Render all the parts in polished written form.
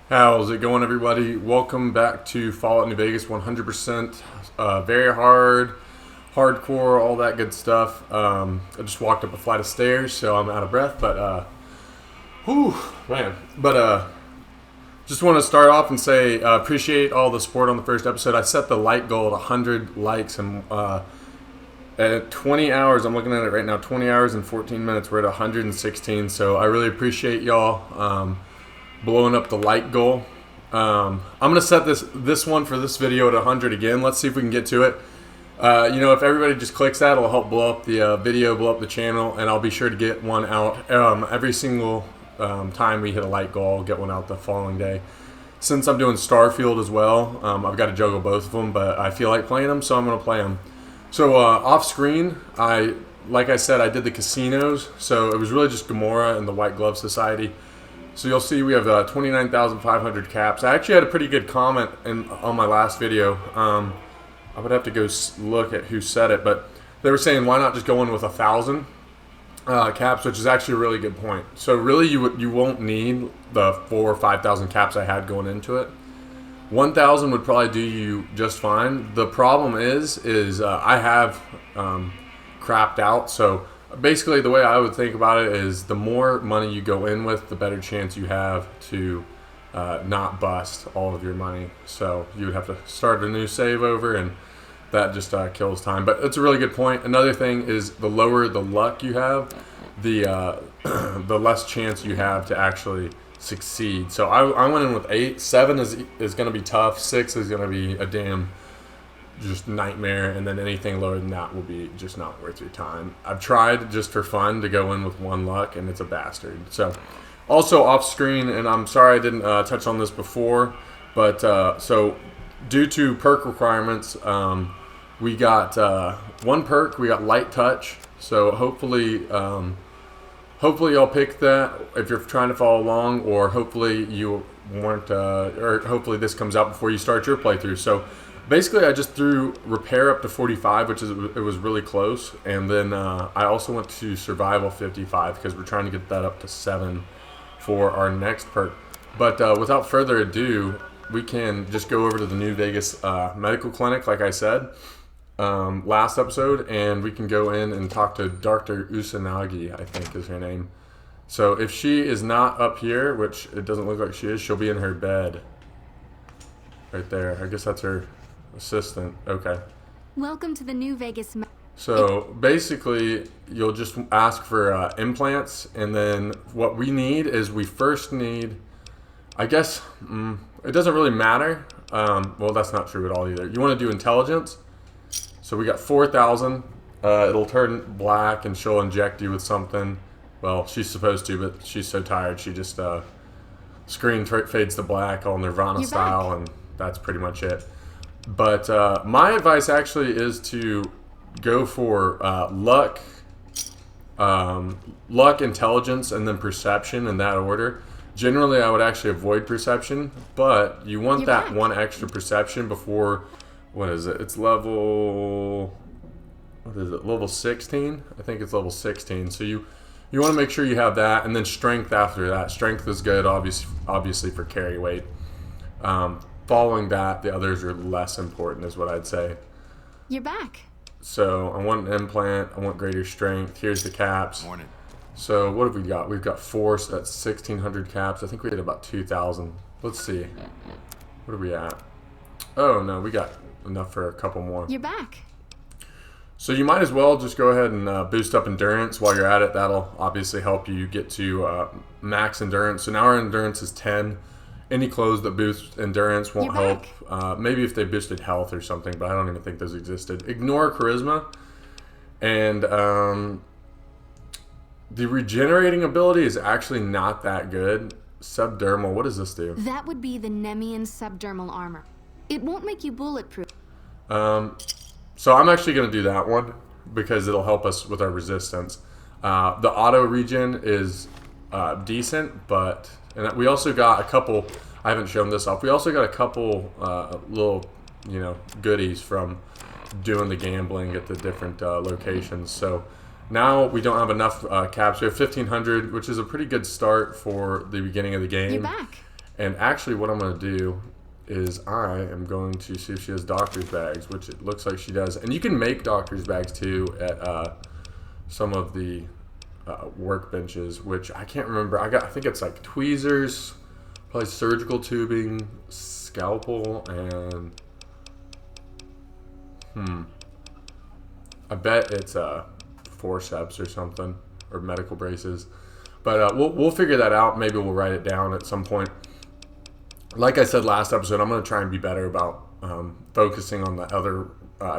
How's it going, everybody? Welcome back to Fallout New Vegas 100%. Very hard, hardcore, all that good stuff. I just walked up a flight of stairs, so I'm out of breath, but, whew, man. But, just want to start off and say appreciate all the support on the first episode. I set the like goal at 100 likes, and at 20 hours, I'm looking at it right now, 20 hours and 14 minutes, we're at 116, so I really appreciate y'all blowing up the like goal. I'm gonna set this one for this video at 100 again. Let's see if we can get to it. If everybody just clicks that, it'll help blow up the video, blow up the channel, and I'll be sure to get one out every single time we hit a like goal. I'll get one out the following day. Since I'm doing Starfield as well, I've got to juggle both of them, but I feel like playing them, so I'm gonna play them. So off screen, like I said, I did the casinos, so it was really just Gamora and the White Glove Society. So you'll see we have 29,500 caps. I actually had a pretty good comment on my last video. I would have to go look at who said it, but they were saying why not just go in with 1,000 caps, which is actually a really good point. So really you won't need the 4,000 or 5,000 caps I had going into it. 1,000 would probably do you just fine. The problem is I have crapped out, so basically the way I would think about it is the more money you go in with, the better chance you have to not bust all of your money. So you would have to start a new save over, and that just kills time. But it's a really good point. Another thing is the lower the luck you have, the the less chance you have to actually succeed. So I went in with 8. 7 is going to be tough. 6 is going to be a damn just nightmare, and then anything lower than that will be just not worth your time. I've tried just for fun to go in with 1 luck, and it's a bastard. So also off screen, and I'm sorry I didn't touch on this before, but so due to perk requirements, we got 1 perk. We got light touch, so hopefully y'all pick that if you're trying to follow along, or hopefully you weren't or hopefully this comes out before you start your playthrough. So basically, I just threw repair up to 45, which it was really close, and then I also went to survival 55 because we're trying to get that up to 7 for our next perk. But without further ado, we can just go over to the New Vegas medical clinic, like I said last episode, and we can go in and talk to Dr. Usanagi, I think is her name. So if she is not up here, which it doesn't look like she is, she'll be in her bed right there. I guess that's her assistant. Okay. Welcome to the New Vegas. So basically, you'll just ask for implants, and then what we need is we first need, I guess, it doesn't really matter. Well, that's not true at all either. You want to do intelligence. So we got 4,000. It'll turn black, and she'll inject you with something. Well, she's supposed to, but she's so tired, she just screen fades to black, all Nirvana You're style, back. and that's pretty much it. But my advice actually is to go for luck, intelligence, and then perception in that order. Generally, I would actually avoid perception, but you want You're that back. 1 extra perception before, what is it? It's level, what is it? Level 16? I think it's level 16. So you want to make sure you have that, and then strength after that. Strength is good, obviously for carry weight. Following that, the others are less important, is what I'd say. You're back. So I want an implant. I want greater strength. Here's the caps. Morning. So what have we got? We've got 4, so that's 1,600 caps. I think we had about 2,000. Let's see. What are we at? Oh, no, we got enough for a couple more. You're back. So you might as well just go ahead and boost up endurance while you're at it. That'll obviously help you get to max endurance. So now our endurance is 10. Any clothes that boost endurance won't You're help. Maybe if they boosted health or something, but I don't even think those existed. Ignore charisma. And the regenerating ability is actually not that good. Subdermal, what does this do? That would be the Nemian subdermal armor. It won't make you bulletproof. So I'm actually going to do that one because it'll help us with our resistance. The auto regen is decent, but and we also got a couple. I haven't shown this off. We also got a couple little, goodies from doing the gambling at the different locations. So now we don't have enough caps. We have 1,500, which is a pretty good start for the beginning of the game. You're back. And actually what I'm going to do is I am going to see if she has doctor's bags, which it looks like she does. And you can make doctor's bags too at some of the workbenches, which I can't remember. I think it's like tweezers, probably surgical tubing, scalpel, and I bet it's forceps or something, or medical braces. But we'll figure that out. Maybe we'll write it down at some point. Like I said last episode, I'm going to try and be better about focusing on the other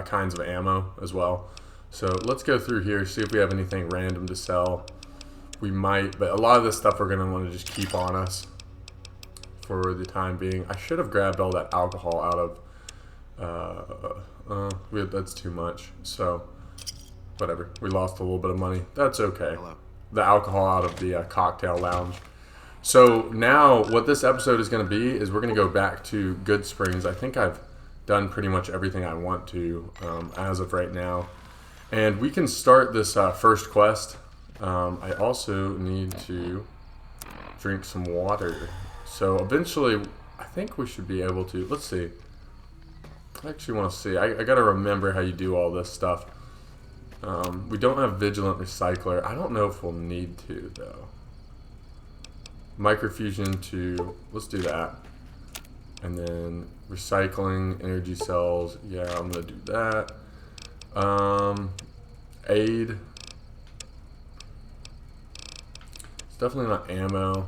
kinds of ammo as well. So let's go through here, see if we have anything random to sell. We might, but a lot of this stuff we're going to want to just keep on us for the time being. I should have grabbed all that alcohol out of... that's too much. So, whatever. We lost a little bit of money. That's okay. Hello. The alcohol out of the cocktail lounge. So now what this episode is going to be is we're going to go back to Goodsprings. I think I've done pretty much everything I want to as of right now. And we can start this first quest. I also need to drink some water. So eventually I think we should be able to, let's see. I actually want to see. I got to remember how you do all this stuff. We don't have Vigilant Recycler. I don't know if we'll need to though. Microfusion to, let's do that. And then recycling, energy cells, yeah, I'm gonna do that. Aid. It's definitely not ammo.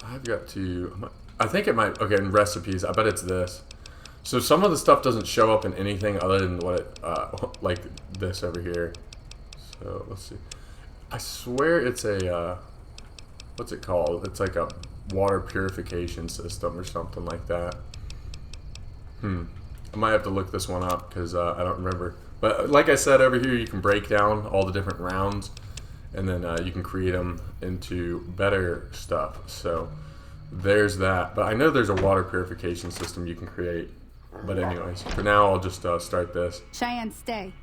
I've got to, I think it might, okay, in recipes, I bet it's this. So some of the stuff doesn't show up in anything other than what it, like this over here. So let's see. I swear it's a, what's it called? It's like a water purification system or something like that. I might have to look this one up because I don't remember. But like I said, over here you can break down all the different rounds and then you can create them into better stuff. So there's that. But I know there's a water purification system you can create. But anyways, for now I'll just start this. Cheyenne, stay.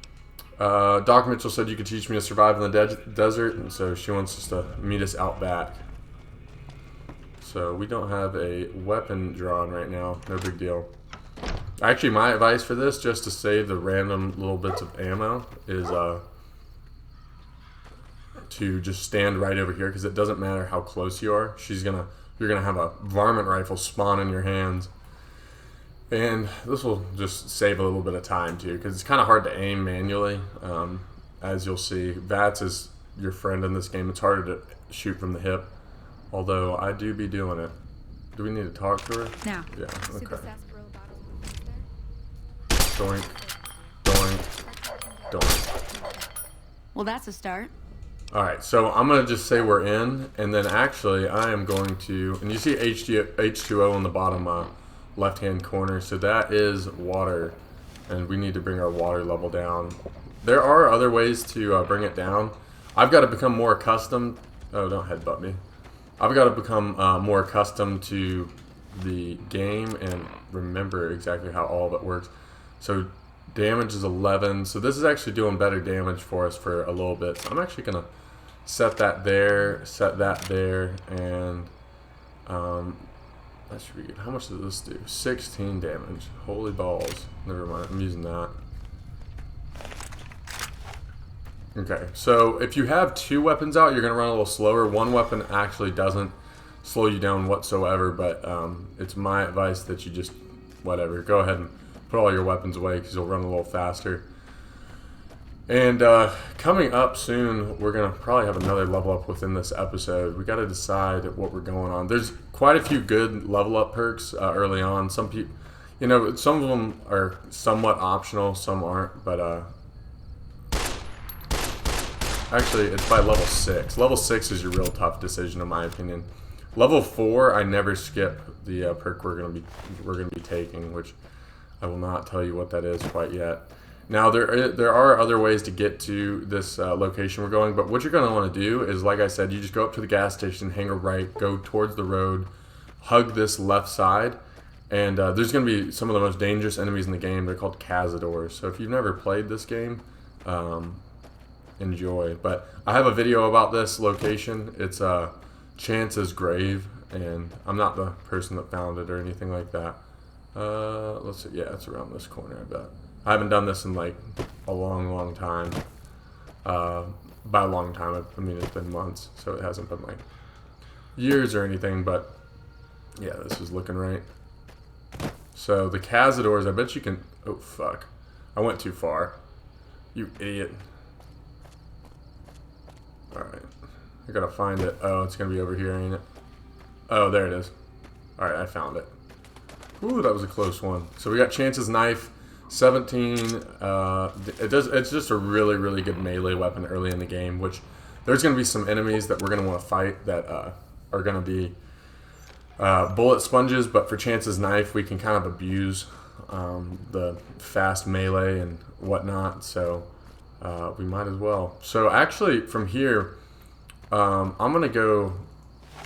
Doc Mitchell said you could teach me to survive in the desert, and so she wants us to meet us out back. So we don't have a weapon drawn right now. No big deal. Actually, my advice for this, just to save the random little bits of ammo, is to just stand right over here, because it doesn't matter how close you are. You're gonna have a varmint rifle spawn in your hands. And this will just save a little bit of time too, because it's kind of hard to aim manually. As you'll see, VATS is your friend in this game. It's harder to shoot from the hip, although I do be doing it. Do we need to talk to her? Now. Yeah, okay. There. Doink, doink, doink. Well, that's a start. Alright, so I'm going to just say we're in, and then actually I am going to, and you see H2O on the bottom left-hand corner, so that is water, and we need to bring our water level down. There are other ways to bring it down. I've got to become more accustomed. Oh, don't headbutt me. I've got to become more accustomed to the game and remember exactly how all of it works. So damage is 11, so this is actually doing better damage for us for a little bit. So I'm actually gonna set that there, and that should be good. How much does this do? 16 damage. Holy balls. Never mind, I'm using that. Okay, so if you have two weapons out, you're going to run a little slower. One weapon actually doesn't slow you down whatsoever, but it's my advice that you just, whatever, go ahead and put all your weapons away because you'll run a little faster. And coming up soon, we're going to probably have another level up within this episode. We got to decide what we're going on. There's quite a few good level up perks early on. Some people, you know, some of them are somewhat optional, some aren't, but actually it's by level 6. Level 6 is your real tough decision in my opinion. Level 4, I never skip the perk we're gonna be taking, which I will not tell you what that is quite yet. Now, there are other ways to get to this location we're going, but what you're going to want to do is, like I said, you just go up to the gas station, hang a right, go towards the road, hug this left side, and there's going to be some of the most dangerous enemies in the game. They're called Cazadors. So if you've never played this game, enjoy. But I have a video about this location. It's Chance's grave, and I'm not the person that found it or anything like that. Let's see. Yeah, it's around this corner, I bet. I haven't done this in like a long time. By a long time, I mean it's been months, so it hasn't been like years or anything, but yeah, this is looking right. So the Cazadors, I bet you can... Oh, fuck. I went too far. You idiot. Alright. I gotta find it. Oh, it's gonna be over here, ain't it? Oh, there it is. Alright, I found it. Ooh, that was a close one. So we got Chance's knife, 17. It's just a really good melee weapon early in the game, which there's gonna be some enemies that we're gonna want to fight that are gonna be bullet sponges, but for Chance's knife, we can kind of abuse the fast melee and whatnot, so we might as well. So actually, from here, I'm going to go,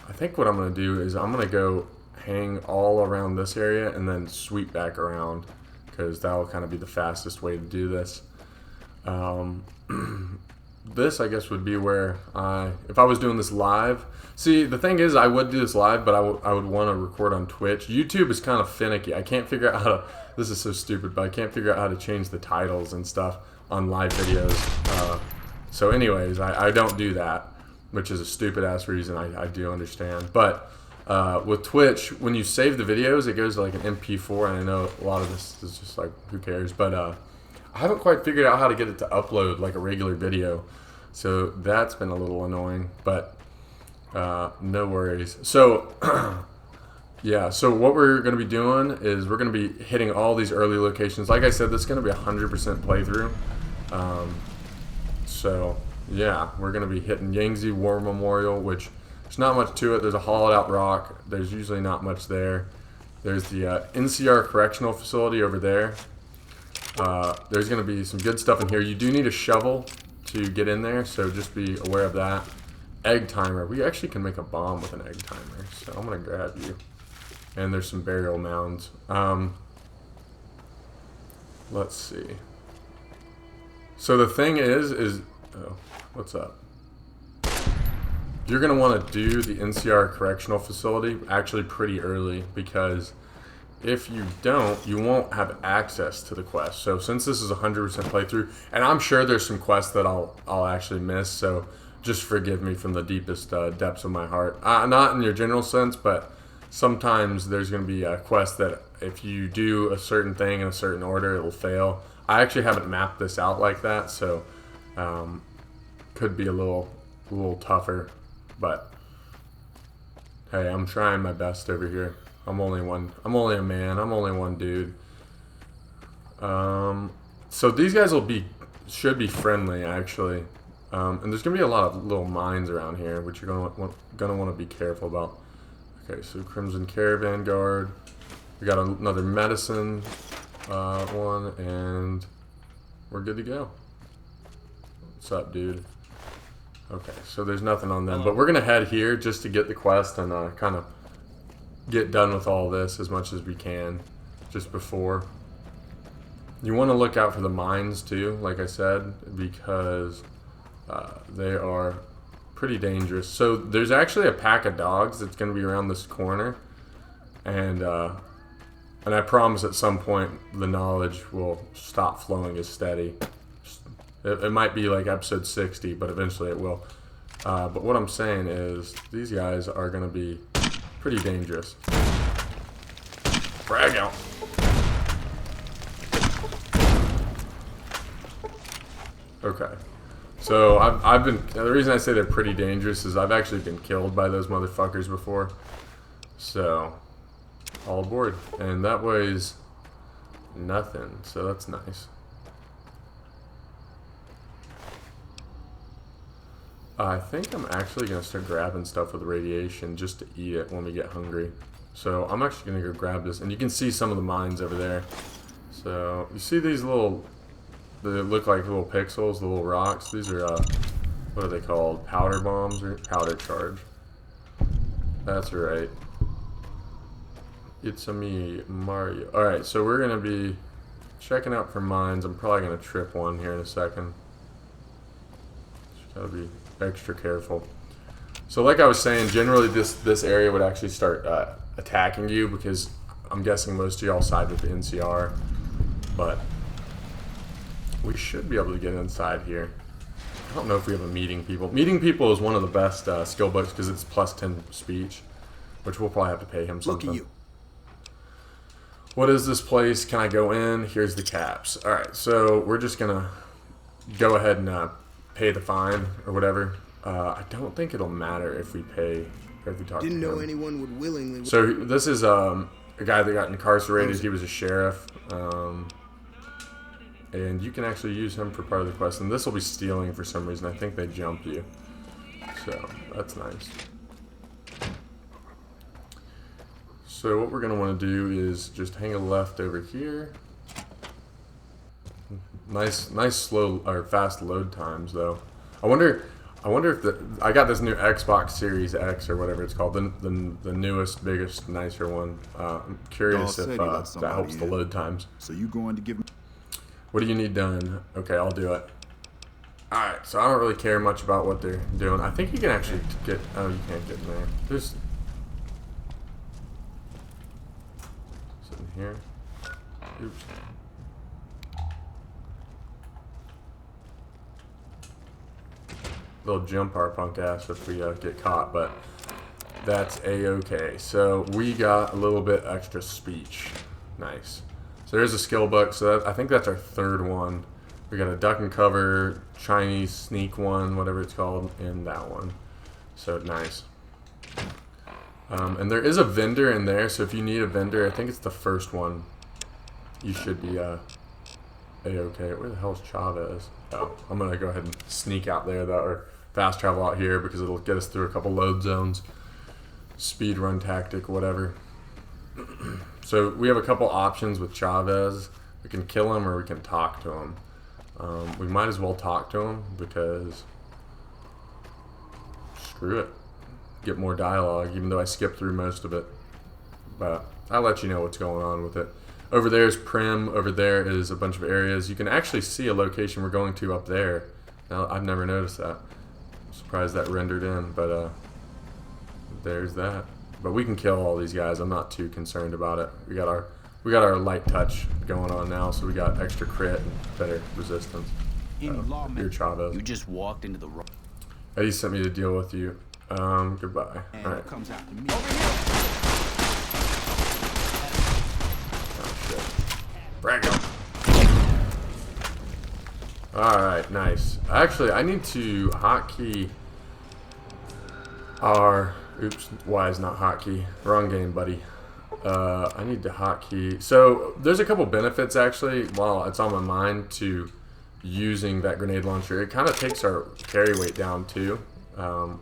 I think what I'm going to do is I'm going to go hang all around this area and then sweep back around, because that will kind of be the fastest way to do this. This, I guess, would be where if I was doing this live. See, the thing is, I would do this live, but I would want to record on Twitch. YouTube is kind of finicky. I can't figure out how to, this is so stupid, but I can't figure out how to change the titles and stuff on live videos. So anyways, I don't do that, which is a stupid-ass reason. I do understand. But with Twitch, when you save the videos, it goes to like an MP4, and I know a lot of this is just like, who cares? But I haven't quite figured out how to get it to upload like a regular video, so that's been a little annoying, but no worries. So yeah, so what we're going to be doing is we're going to be hitting all these early locations. Like I said, this is going to be 100% playthrough. So yeah, we're going to be hitting Yangtze War Memorial, which there's not much to it. There's a hollowed out rock. There's usually not much there. There's the NCR Correctional Facility over there. There's going to be some good stuff in here. You do need a shovel to get in there, so just be aware of that. Egg timer. We actually can make a bomb with an egg timer, so I'm going to grab you. And there's some burial mounds. Let's see. So the thing is oh, what's up? You're going to want to do the NCR Correctional Facility actually pretty early, because if you don't, you won't have access to the quest. So since this is 100% playthrough, and I'm sure there's some quests that I'll actually miss, so just forgive me from the deepest depths of my heart. Not in your general sense, but sometimes there's going to be a quest that if you do a certain thing in a certain order, it'll fail. I actually haven't mapped this out like that, so could be a little tougher, but hey, I'm trying my best over here. I'm only a man. I'm only one dude. So these guys should be friendly, actually. And there's gonna be a lot of little mines around here, which you're gonna want to be careful about. Okay, so Crimson Caravan Guard. We got another medicine one, and we're good to go. What's up, dude? Okay, so there's nothing on them, but we're gonna head here just to get the quest and kind of get done with all this as much as we can just before. You want to look out for the mines too, like I said, because they are pretty dangerous. So there's actually a pack of dogs that's going to be around this corner, and I promise at some point the knowledge will stop flowing as steady. It might be like episode 60, but eventually it will. But what I'm saying is these guys are going to be pretty dangerous. Frag out. Okay. So I've been, the reason I say they're pretty dangerous is I've actually been killed by those motherfuckers before. So all aboard. And that weighs nothing, so that's nice. I think I'm actually going to start grabbing stuff with radiation just to eat it when we get hungry. So I'm actually going to go grab this. And you can see some of the mines over there. So you see these little, they look like little pixels, the little rocks. These are, what are they called? Powder bombs or powder charge. That's right. It's a me, Mario. Alright, so we're going to be checking out for mines. I'm probably going to trip one here in a second. Just got to be extra careful. So like I was saying, generally this area would actually start attacking you because I'm guessing most of y'all side with the NCR, but we should be able to get inside here. I don't know if we have a meeting people. Meeting people is one of the best skill books because it's +10 speech, which we'll probably have to pay him something. Look at you. What is this place? Can I go in? Here's the caps. All right, so we're just gonna go ahead and pay the fine or whatever. I don't think it'll matter if we pay or if we talk Didn't to him. know anyone would willingly. So this is a guy that got incarcerated. He was a sheriff, and you can actually use him for part of the quest. And this will be stealing for some reason. I think they jump you, so that's nice. So what we're gonna want to do is just hang a left over here. Nice slow or fast load times though. I wonder if I got this new Xbox Series X or whatever it's called, the newest, biggest, nicer one. I'm curious if that helps the load times. So you going to give me? What do you need done? Okay, I'll do it. Alright, so I don't really care much about what they're doing. I think you can actually get... Oh, you can't get in there. There's... Sitting here. Oops. They'll jump our punk ass if we get caught, but that's a-okay. So we got a little bit extra speech. Nice. So there's a skill book. So I think that's our third one. We got a duck and cover, Chinese sneak one, whatever it's called, and that one. So nice. And there is a vendor in there. So if you need a vendor, I think it's the first one. You should be a-okay. Where the hell is Chavez? Oh, I'm gonna go ahead and sneak out there though, or fast travel out here because it'll get us through a couple load zones. Speed run tactic, whatever. So we have a couple options with Chavez. We can kill him or we can talk to him. We might as well talk to him because screw it. Get more dialogue, even though I skipped through most of it. But I'll let you know what's going on with it. Over there is Prim. Over there is a bunch of areas. You can actually see a location we're going to up there. Now, I've never noticed that. I'm surprised that rendered in, but there's that. But we can kill all these guys. I'm not too concerned about it. We got our light touch going on now, so we got extra crit and better resistance. Here, Chavez. You just walked into the wrong. Eddie sent me to deal with you. Goodbye. And All it right. comes out to me. Oh shit. Brag him. Alright, nice. Actually, I need to hotkey our... Oops, Y is not hotkey. Wrong game, buddy. I need to hotkey... So, there's a couple benefits, actually, while it's on my mind, to using that grenade launcher. It kind of takes our carry weight down, too. So,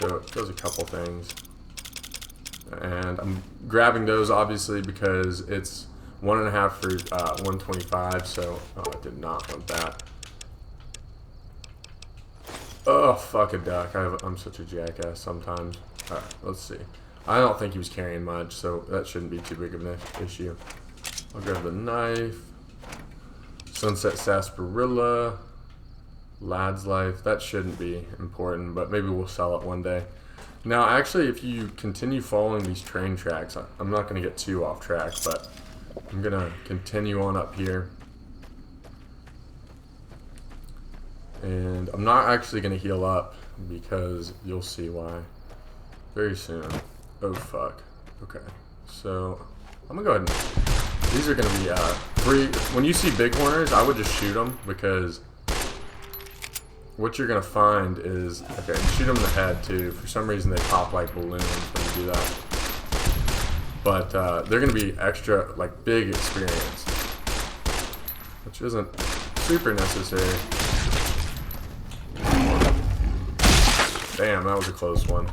it does a couple things. And I'm grabbing those, obviously, because it's 1.5 for 125, so I did not want that. Oh, fuck a duck. I'm such a jackass sometimes. Alright, let's see. I don't think he was carrying much, so that shouldn't be too big of an issue. I'll grab the knife. Sunset Sarsaparilla. Lad's Life. That shouldn't be important, but maybe we'll sell it one day. Now, actually, if you continue following these train tracks, I'm not going to get too off track, but I'm going to continue on up here. And I'm not actually going to heal up because you'll see why very soon. Oh, fuck. Okay. So, I'm going to go ahead and... These are going to be free. When you see big horners, I would just shoot them because what you're going to find is... Okay, shoot them in the head, too. For some reason, they pop like balloons when you do that. But they're going to be extra, like, big experience, which isn't super necessary. Damn, that was a close one.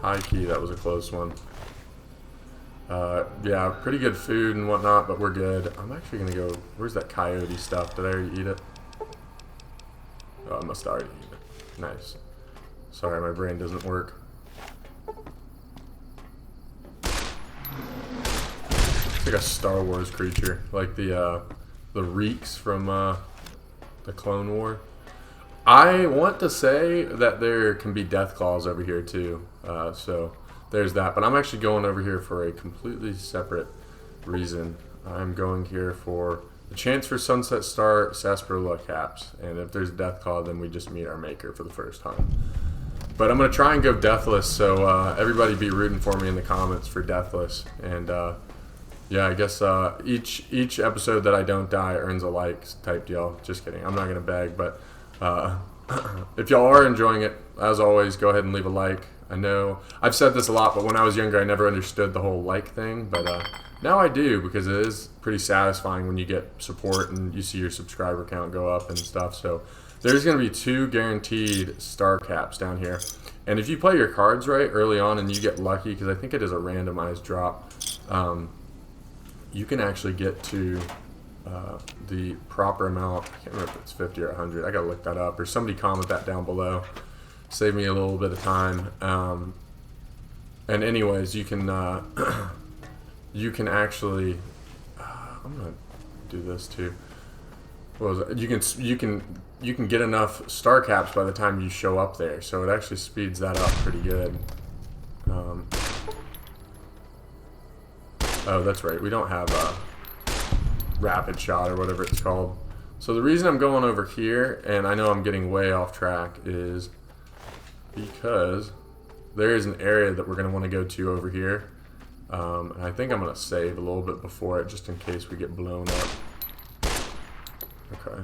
High key, that was a close one. Yeah, pretty good food and whatnot, but we're good. I'm actually going to go... Where's that coyote stuff? Did I already eat it? Oh, I must already eat it. Nice. Sorry, my brain doesn't work. It's like a Star Wars creature, like the Reeks from the Clone War. I want to say that there can be death claws over here too. So there's that. But I'm actually going over here for a completely separate reason. I'm going here for the chance for Sunset Star Sarsaparilla caps. And if there's a death claw, then we just meet our maker for the first time. But I'm going to try and go deathless, so everybody be rooting for me in the comments for deathless. And yeah, I guess each episode that I don't die earns a like type deal. Just kidding. I'm not going to beg, but if y'all are enjoying it, as always, go ahead and leave a like. I know I've said this a lot, but when I was younger, I never understood the whole like thing. But now I do, because it is pretty satisfying when you get support and you see your subscriber count go up and stuff. So there's going to be 2 guaranteed star caps down here. And if you play your cards right early on and you get lucky, because I think it is a randomized drop, you can actually get to the proper amount. I can't remember if it's 50 or 100. I got to look that up. Or somebody comment that down below. Save me a little bit of time. And anyways, you can you can actually I'm going to do this too. What was it? You can get enough star caps by the time you show up there, so it actually speeds that up pretty good. Oh, that's right. We don't have a rapid shot or whatever it's called. So the reason I'm going over here, and I know I'm getting way off track, is because there is an area that we're going to want to go to over here. And I think I'm going to save a little bit before it, just in case we get blown up. Okay.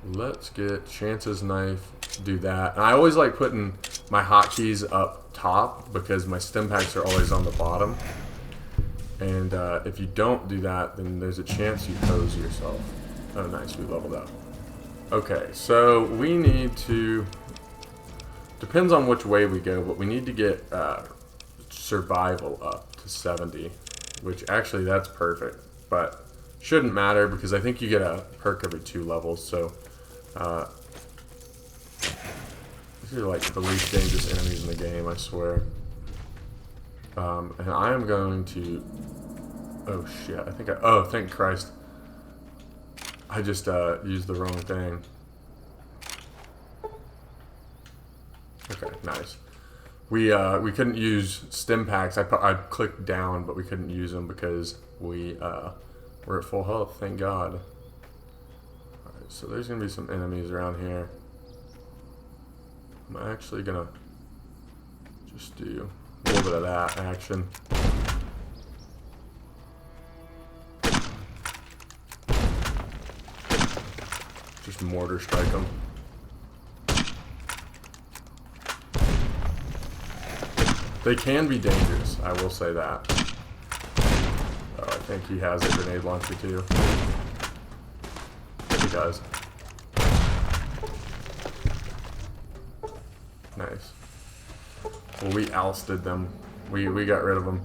Let's get Chance's knife, do that. And I always like putting my hotkeys up top because my stim packs are always on the bottom. And if you don't do that, then there's a chance you pose yourself. Oh, nice, we leveled up. Okay, so we need to, depends on which way we go, but we need to get survival up to 70, which actually that's perfect, but shouldn't matter because I think you get a perk every 2 levels, so these are like the least dangerous enemies in the game, I swear. And I am going to, oh shit, I think oh, thank Christ. I just used the wrong thing. Okay, nice. We couldn't use stim packs. I clicked down, but we couldn't use them because we're at full health, thank God. Alright, so there's going to be some enemies around here. I'm actually going to just do a little bit of that action. Just mortar strike them. They can be dangerous, I will say that. Oh, I think he has a grenade launcher too. He does. Nice. Well, we ousted them. We got rid of them.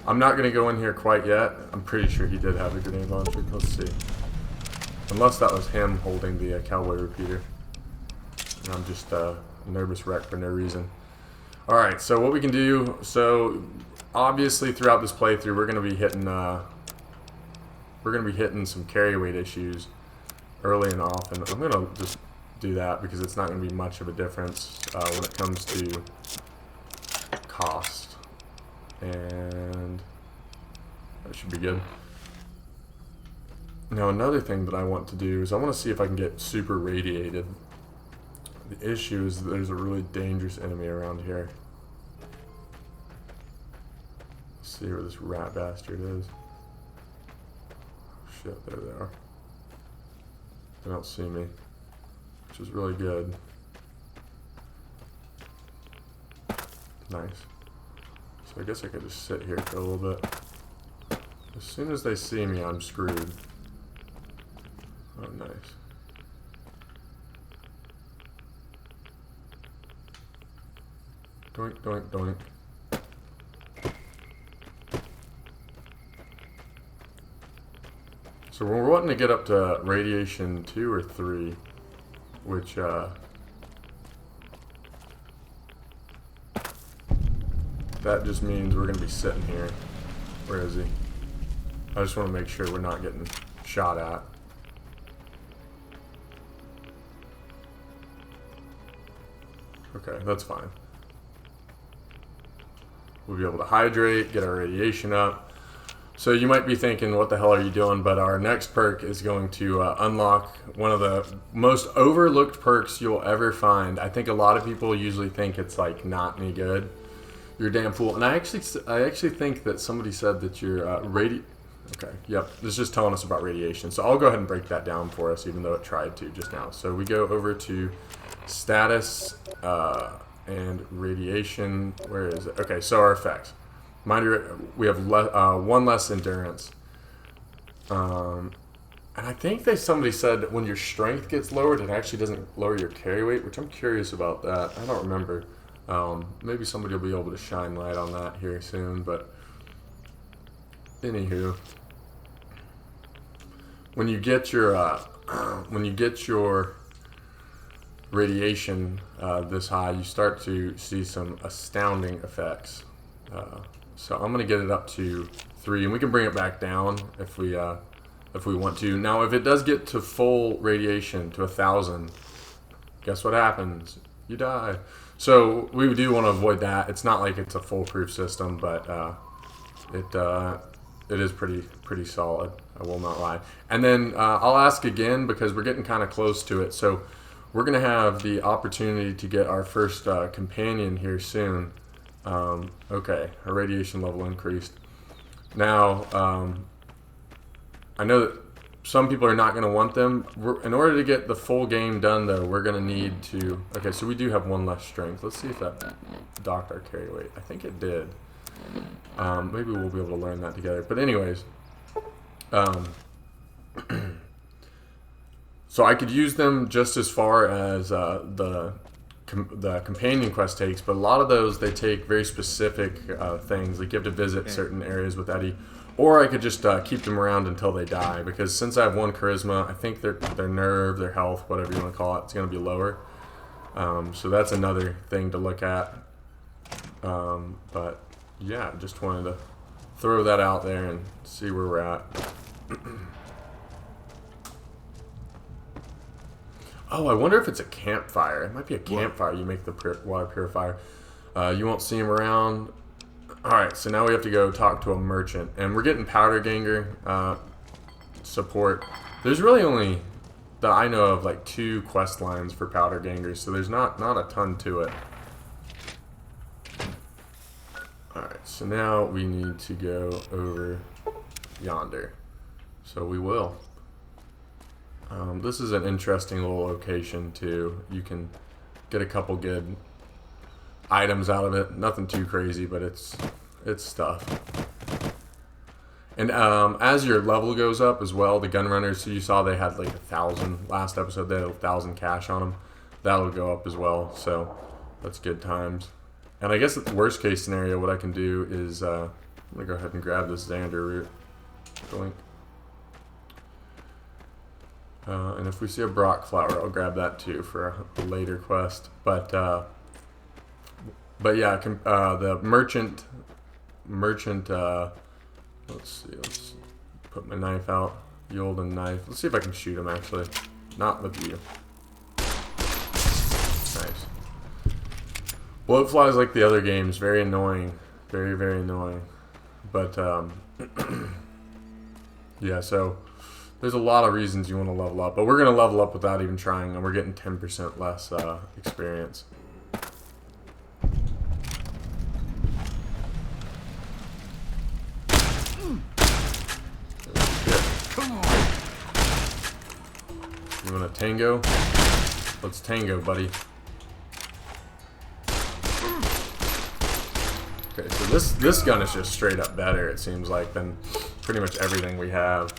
I'm not going to go in here quite yet. I'm pretty sure he did have a grenade launcher. Let's see. Unless that was him holding the cowboy repeater. And I'm just a nervous wreck for no reason. Alright, so what we can do, so obviously throughout this playthrough we're gonna be hitting some carry weight issues early and often. I'm gonna just do that because it's not gonna be much of a difference when it comes to cost. And that should be good. Now another thing that I want to do is I want to see if I can get super radiated. The issue is that there's a really dangerous enemy around here. Let's see where this rat bastard is. Shit, there they are. They don't see me, which is really good. Nice. So I guess I could just sit here for a little bit. As soon as they see me, I'm screwed. Oh, nice. Doink, doink, doink. So we're wanting to get up to radiation 2 or 3, which, that just means we're going to be sitting here. Where is he? I just want to make sure we're not getting shot at. Okay, that's fine. We'll be able to hydrate, get our radiation up. So you might be thinking, what the hell are you doing? But our next perk is going to unlock one of the most overlooked perks you'll ever find. I think a lot of people usually think it's like not any good. You're a damn fool. And I actually think that somebody said that you're Okay, yep. It's just telling us about radiation. So I'll go ahead and break that down for us, even though it tried to just now. So we go over to status and radiation. Where is it? Okay, so our effects. Mind you, we have one less endurance. And I think somebody said that when your strength gets lowered, it actually doesn't lower your carry weight, which I'm curious about that. I don't remember. Maybe somebody will be able to shine light on that here soon. But anywho, when you get your radiation this high, you start to see some astounding effects. So I'm gonna get it up to 3, and we can bring it back down if we want to. Now, if it does get to full radiation to 1,000, guess what happens? You die. So we do want to avoid that. It's not like it's a foolproof system, but it is pretty solid. I will not lie. And then I'll ask again because we're getting kind of close to it. So we're gonna have the opportunity to get our first companion here soon. Okay, our radiation level increased. Now, I know that some people are not going to want them. In order to get the full game done, though, we're going to need to... Okay, so we do have one less strength. Let's see if that docked our carry weight. I think it did. Maybe we'll be able to learn that together. But anyways, so I could use them just as far as the companion quest takes, but a lot of those, they take very specific things. Like you have to visit certain areas with Eddie, or I could just keep them around until they die, because since I have 1 charisma, I think their nerve, their health, whatever you want to call it, it's going to be lower. So that's another thing to look at. But yeah, just wanted to throw that out there and see where we're at. Oh, I wonder if it's a campfire. It might be a campfire. You make the water purifier. You won't see him around. Alright, so now we have to go talk to a merchant. And we're getting powder ganger support. There's really only, that I know of, like 2 quest lines for powder gangers, so there's not a ton to it. Alright, so now we need to go over yonder. So we will. This is an interesting little location too. You can get a couple good items out of it. Nothing too crazy, but it's stuff. And as your level goes up as well, the gun runners, so you saw they had like 1,000 last episode. They had 1,000 cash on them. That'll go up as well. So that's good times. And I guess the worst case scenario, what I can do is I'm gonna go ahead and grab this Xander root. Blink. And if we see a Brock flower, I'll grab that too for a later quest. But yeah, the merchant. Let's see. Let's put my knife out. The olden knife. Let's see if I can shoot him. Actually, not with you. Nice. Bloat flies like the other games. Very annoying. Very, very annoying. But yeah. So. There's a lot of reasons you want to level up, but we're going to level up without even trying, and we're getting 10% less experience. Come on. You want to tango? Let's tango, buddy. Okay, so this gun is just straight up better, it seems like, than pretty much everything we have.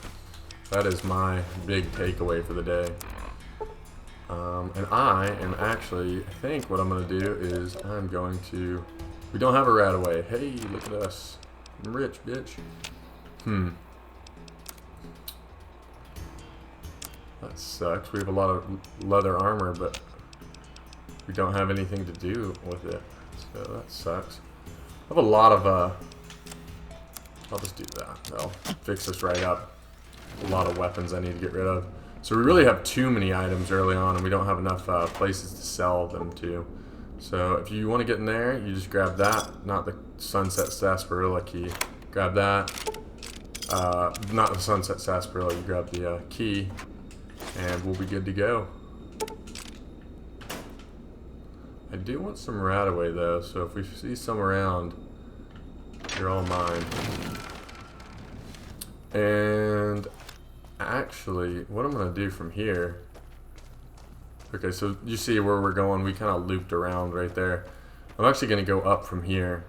That is my big takeaway for the day. And I am actually, I think what I'm going to do is I'm going to... We don't have a rat away. Hey, look at us. I'm rich, bitch. That sucks. We have a lot of leather armor, but we don't have anything to do with it. So that sucks. I have a lot of... I'll just do that. That'll fix this right up. A lot of weapons I need to get rid of. So we really have too many items early on, and we don't have enough places to sell them to. So if you want to get in there, you just grab that, not the Sunset Sarsaparilla key. Grab that. Not the Sunset Sarsaparilla, you grab the key, and we'll be good to go. I do want some Radaway though, so if we see some around, you're all mine. And actually, what I'm going to do from here... Okay, so you see where we're going. We kind of looped around right there. I'm actually going to go up from here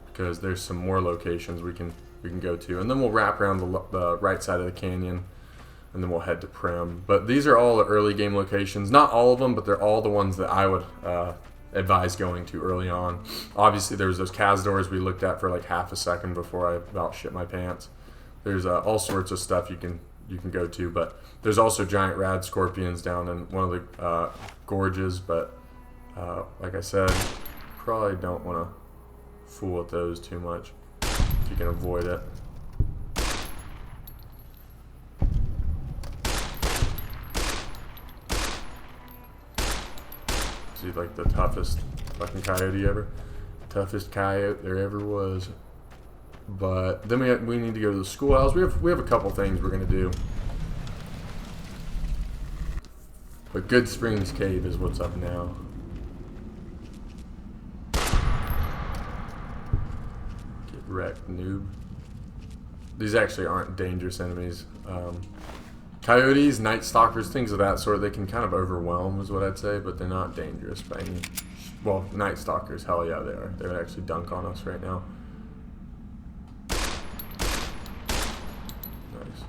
because there's some more locations we can go to. And then we'll wrap around the right side of the canyon, and then we'll head to Prim. But these are all the early game locations. Not all of them, but they're all the ones that I would advise going to early on. Obviously, there was those Kaz doors we looked at for like half a second before I about shit my pants. There's all sorts of stuff you can go to, but there's also giant rad scorpions down in one of the gorges. But like I said, probably don't want to fool with those too much if you can avoid it. He's like the toughest fucking coyote ever. Toughest coyote there ever was. But then we need to go to the schoolhouse. We have a couple things we're gonna do. But Goodsprings Cave is what's up now. Get wrecked, noob. These actually aren't dangerous enemies. Coyotes, night stalkers, things of that sort, they can kind of overwhelm is what I'd say, but they're not dangerous by any... Well, night stalkers, hell yeah they are. They would actually dunk on us right now. Nice.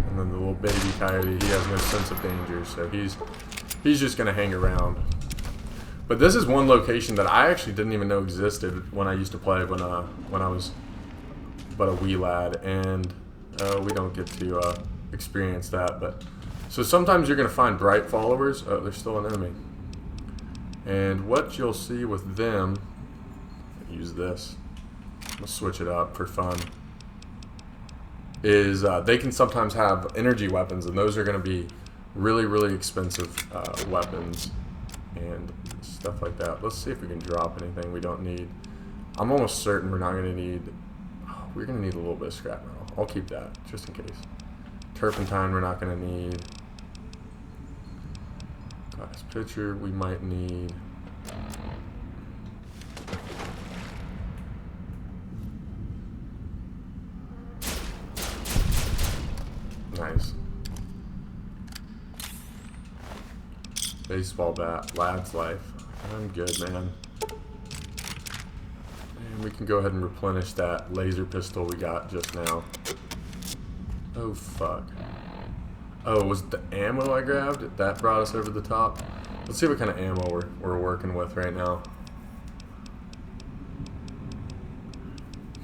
And then the little baby coyote, he has no sense of danger, so he's just going to hang around. But this is one location that I actually didn't even know existed when I used to play when I was but a wee lad, and we don't get to experience that. But so sometimes you're going to find bright followers. Oh, there's still an enemy. And what you'll see with them, use this, we'll switch it up for fun, is they can sometimes have energy weapons, and those are going to be really, really expensive weapons and stuff like that. Let's see if we can drop anything we don't need. I'm almost certain we're not going to need... Oh, we're going to need a little bit of scrap metal. I'll keep that, just in case. Turpentine we're not going to need. Glass pitcher we might need. Nice. Baseball bat, lad's life. I'm good, man. And we can go ahead and replenish that laser pistol we got just now. Oh, fuck. Oh, was it the ammo I grabbed? That brought us over the top? Let's see what kind of ammo we're working with right now.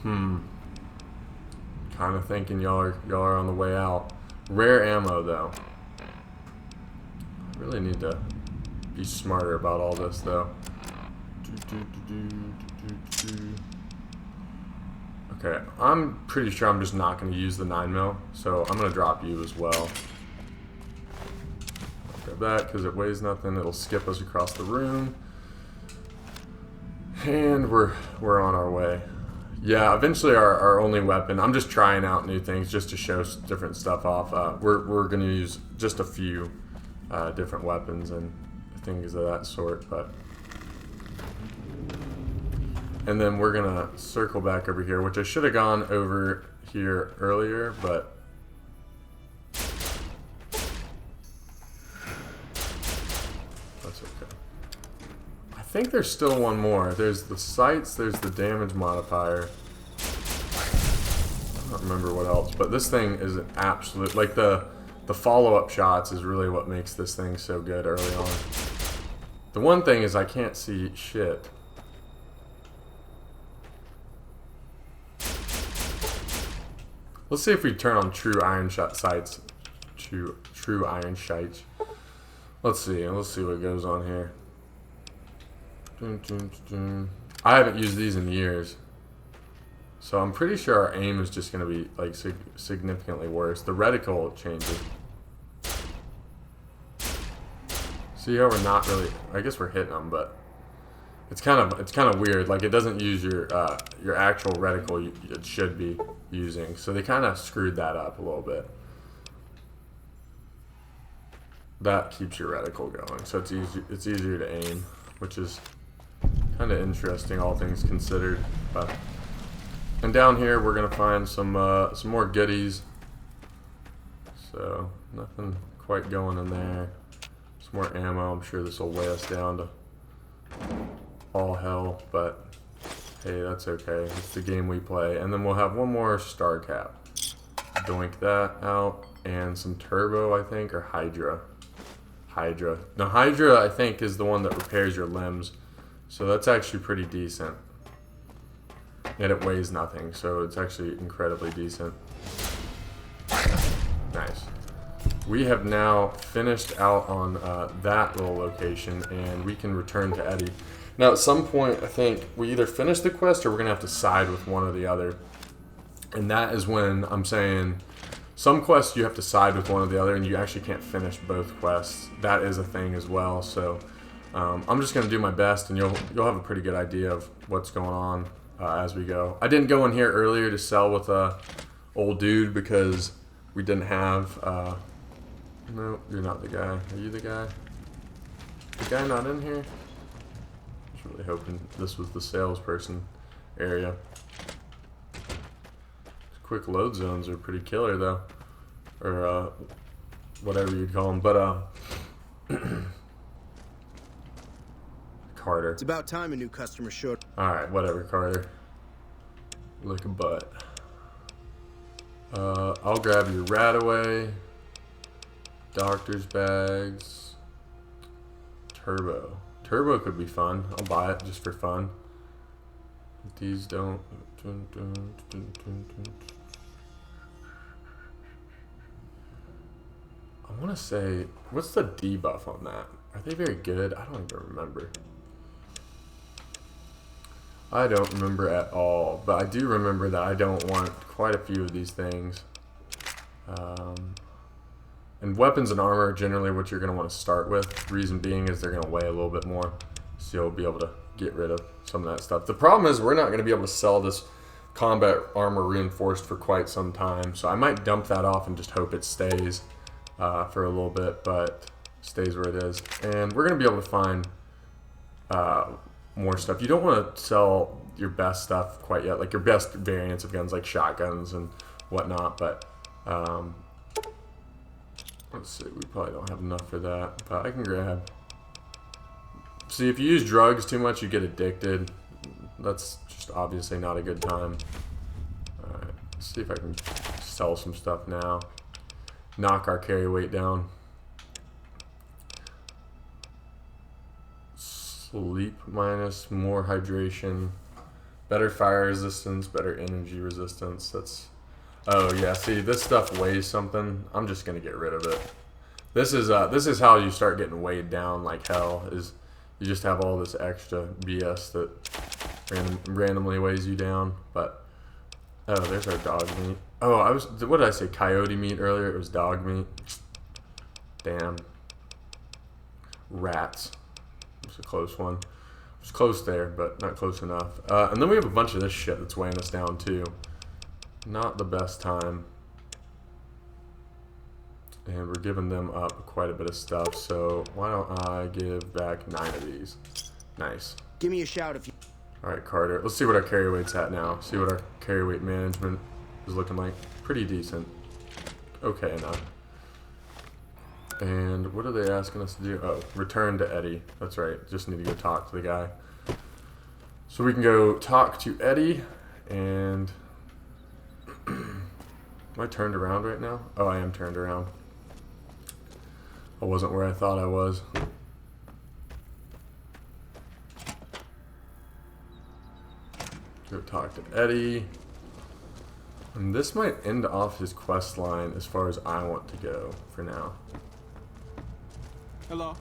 Kind of thinking y'all are on the way out. Rare ammo, though. Really need to be smarter about all this, though. Okay, I'm pretty sure I'm just not going to use the 9mm, so I'm going to drop you as well. Grab that because it weighs nothing. It'll skip us across the room, and we're on our way. Yeah, eventually our only weapon. I'm just trying out new things just to show different stuff off. We're going to use just a few different weapons and things of that sort, but and then we're gonna circle back over here, which I should have gone over here earlier, but that's okay. I think there's still one more. There's the sights, there's the damage modifier. I don't remember what else, but this thing is an absolute, like the follow-up shots is really what makes this thing so good early on. The one thing is I can't see shit. Let's see if we turn on true iron shot sights. True iron sights. Let's see what goes on here. I haven't used these in years. So I'm pretty sure our aim is just going to be like significantly worse. The reticle changes. See how we're not really, I guess we're hitting them, but it's kind of weird. Like it doesn't use your actual reticle it should be using. So they kind of screwed that up a little bit. That keeps your reticle going. So it's easier to aim, which is kind of interesting, all things considered. But and down here we're gonna find some more goodies. So nothing quite going in there. Some more ammo. I'm sure this will weigh us down to all hell, but hey, that's okay. It's the game we play. And then we'll have one more star cap. Doink that out, and some turbo, I think, or Hydra. Now Hydra, I think, is the one that repairs your limbs, so that's actually pretty decent. And it weighs nothing, so it's actually incredibly decent. Nice. We have now finished out on that little location, and we can return to Eddie. Now, at some point, I think we either finish the quest or we're going to have to side with one or the other. And that is when I'm saying some quests you have to side with one or the other, and you actually can't finish both quests. That is a thing as well. So I'm just going to do my best, and you'll have a pretty good idea of what's going on as we go. I didn't go in here earlier to sell with a old dude because we didn't have... no, you're not the guy. Are you the guy? The guy not in here? I was really hoping this was the salesperson area. Quick load zones are pretty killer though, or whatever you'd call them. But Carter. It's about time a new customer showed. All right, whatever, Carter. Look a butt. I'll grab your Radaway, doctor's bags, turbo. Turbo could be fun. I'll buy it just for fun. These don't. I want to say, what's the debuff on that? Are they very good? I don't even remember. I don't remember at all, but I do remember that I don't want quite a few of these things. And weapons and armor are generally what you're going to want to start with. Reason being is they're going to weigh a little bit more, so you'll be able to get rid of some of that stuff. The problem is we're not going to be able to sell this combat armor reinforced for quite some time, so I might dump that off and just hope it stays for a little bit, but stays where it is. And we're going to be able to find more stuff. You don't want to sell your best stuff quite yet, like your best variants of guns, like shotguns and whatnot, but let's see, we probably don't have enough for that, but I can grab. See, if you use drugs too much, you get addicted. That's just obviously not a good time. Alright, let's see if I can sell some stuff now. Knock our carry weight down. Sleep minus, more hydration, better fire resistance, better energy resistance. That's... Oh yeah, see, this stuff weighs something. I'm just gonna get rid of it. This is how you start getting weighed down like hell. Is you just have all this extra BS that randomly weighs you down. But oh, there's our dog meat. Oh, what did I say? Coyote meat earlier. It was dog meat. Damn. Rats. It was a close one. It was close there, but not close enough. And then we have a bunch of this shit that's weighing us down too. Not the best time. And we're giving them up quite a bit of stuff, so why don't I give back 9 of these. Nice. Give me a shout if you... Alright, Carter. Let's see what our carry weight's at now. See what our carry weight management is looking like. Pretty decent. Okay enough. And what are they asking us to do? Oh, return to Eddie. That's right. Just need to go talk to the guy. So we can go talk to Eddie, and... Am I turned around right now? Oh, I am turned around. I wasn't where I thought I was. Go talk to Eddie. And this might end off his quest line as far as I want to go for now. Hello.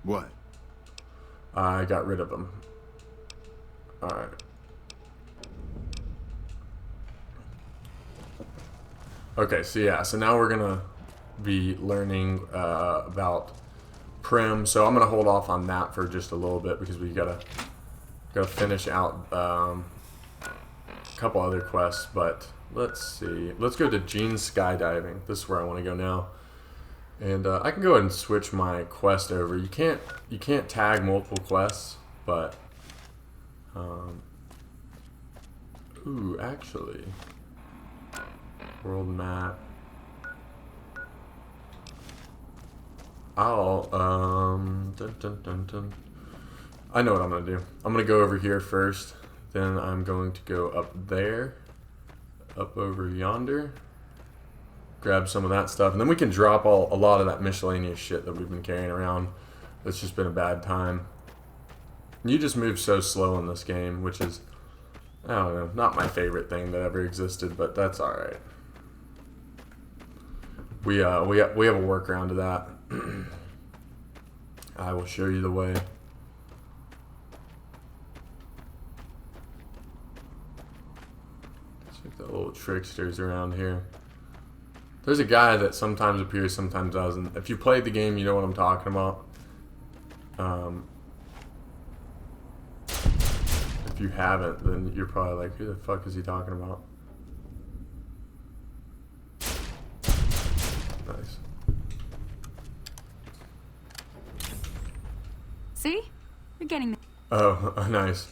What? I got rid of him. Alright. Okay, so yeah, so now we're gonna be learning about Prim. So I'm gonna hold off on that for just a little bit because we gotta finish out a couple other quests. But let's see. Let's go to Gene's skydiving. This is where I want to go now. And I can go ahead and switch my quest over. You can't tag multiple quests, but ooh, actually, world map. I'll dun, dun, dun, dun. I know what I'm gonna do. I'm gonna go over here first. Then I'm going to go up there, up over yonder. Grab some of that stuff, and then we can drop a lot of that miscellaneous shit that we've been carrying around. It's just been a bad time. You just move so slow in this game, which is, I don't know, not my favorite thing that ever existed, but that's all right. We have a workaround to that. I will show you the way. Check the little tricksters around here. There's a guy that sometimes appears, sometimes doesn't. If you played the game, you know what I'm talking about. If you haven't, then you're probably like, who the fuck is he talking about? Nice. See? You're getting there. Oh, nice.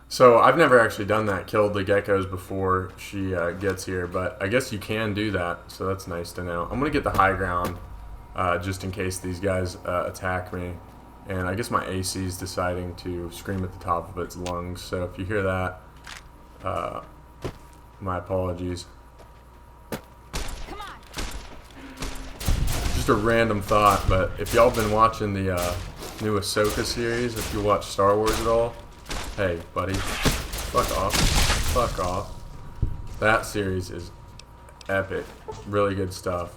So I've never actually done that, killed the geckos before she gets here, but I guess you can do that, so that's nice to know. I'm going to get the high ground just in case these guys attack me. And I guess my AC is deciding to scream at the top of its lungs, so if you hear that, my apologies. Come on. Just a random thought, but if y'all been watching the new Ahsoka series, if you watch Star Wars at all, hey, buddy, fuck off. Fuck off. That series is epic. Really good stuff.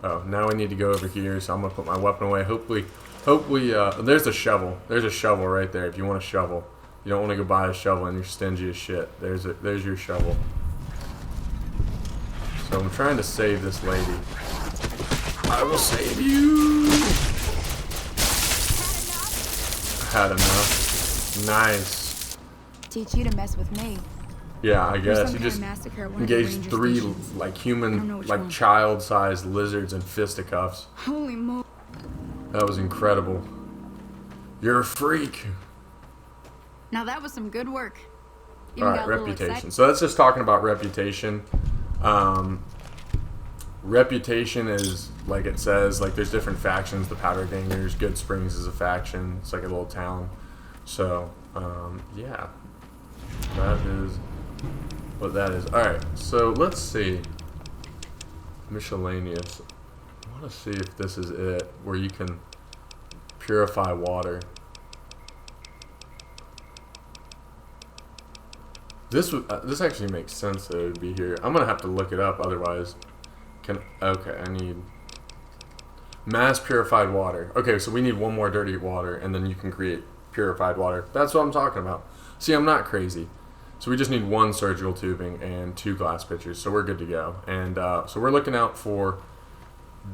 Oh, now we need to go over here, so I'm going to put my weapon away. Hopefully, there's a shovel. There's a shovel right there if you want a shovel. You don't want to go buy a shovel and you're stingy as shit. There's your shovel. So I'm trying to save this lady. I will save you! Had enough. Nice. Teach you to mess with me. Yeah, I guess you Some just kind of massacre at one of the engaged ranger 3 stations. like I don't know human, which like one. child-sized lizards in fisticuffs. Holy moly. That was incredible. You're a freak. Now that was some good work. Even All right, got a little reputation. excited. So that's just talking about reputation. Reputation is, like it says, like there's different factions. The Powder Gangers, Goodsprings is a faction. It's like a little town. So, yeah. That is what that is. Alright, so let's see. Miscellaneous. I want to see if this is it, where you can purify water. This actually makes sense that it would be here. I'm gonna have to look it up, otherwise. Okay, I need mass purified water. Okay, so we need one more dirty water, and then you can create purified water. That's what I'm talking about. See, I'm not crazy. So we just need 1 surgical tubing and 2 glass pitchers, so we're good to go. And so we're looking out for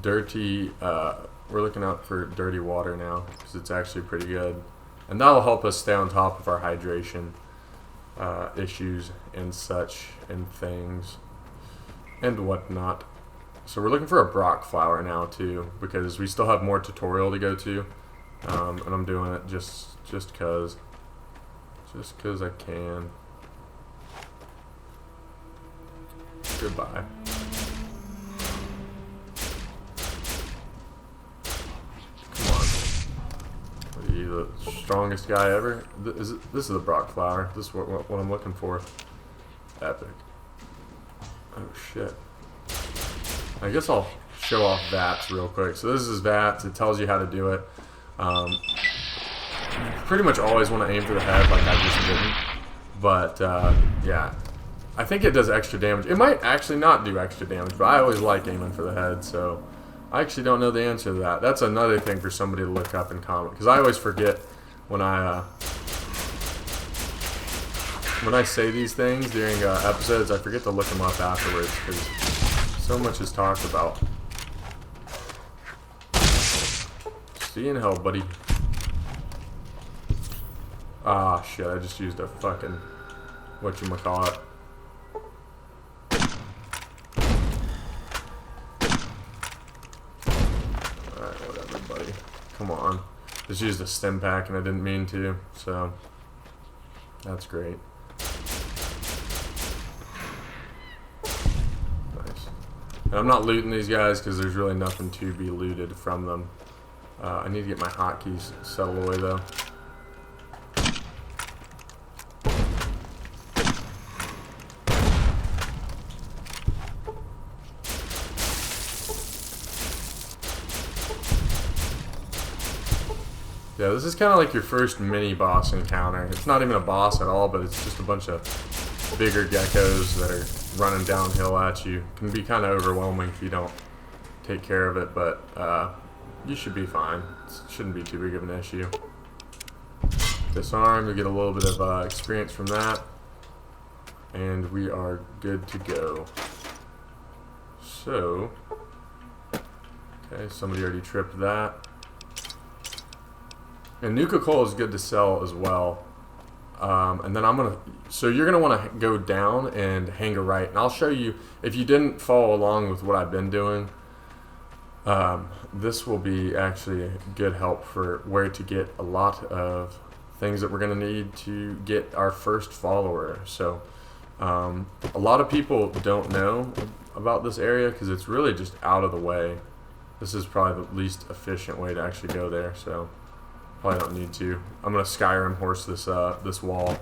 dirty. We're looking out for dirty water now because it's actually pretty good, and that'll help us stay on top of our hydration issues and such and things and whatnot. So we're looking for a Brock flower now too, because we still have more tutorial to go to, and I'm doing it just cause I can. Goodbye. Come on. Are you the strongest guy ever? This is the Brock flower. This is what I'm looking for. Epic. Oh shit. I guess I'll show off VATS real quick. So this is VATS. It tells you how to do it. Pretty much always want to aim for the head, like I just didn't. But yeah, I think it does extra damage. It might actually not do extra damage, but I always like aiming for the head. So I actually don't know the answer to that. That's another thing for somebody to look up and comment, because I always forget when I when I say these things during episodes, I forget to look them up afterwards because so much is talked about. See you in hell, buddy. Ah, shit, I just used a fucking whatchamacallit. Alright, whatever, buddy. Come on. Just used a stim pack and I didn't mean to, so that's great. Nice. And I'm not looting these guys because there's really nothing to be looted from them. I need to get my hotkeys settled away though. Yeah, this is kind of like your first mini boss encounter. It's not even a boss at all, but it's just a bunch of bigger geckos that are running downhill at you. It can be kind of overwhelming if you don't take care of it, but you should be fine. It shouldn't be too big of an issue. Disarm, you get a little bit of experience from that, and we are good to go. So, okay, somebody already tripped that. And Nuka Cola is good to sell as well. And then so you're gonna want to go down and hang a right. And I'll show you, if you didn't follow along with what I've been doing, this will be actually a good help for where to get a lot of things that we're gonna need to get our first follower. So a lot of people don't know about this area because it's really just out of the way. This is probably the least efficient way to actually go there, so probably don't need to. I'm gonna Skyrim horse this wall.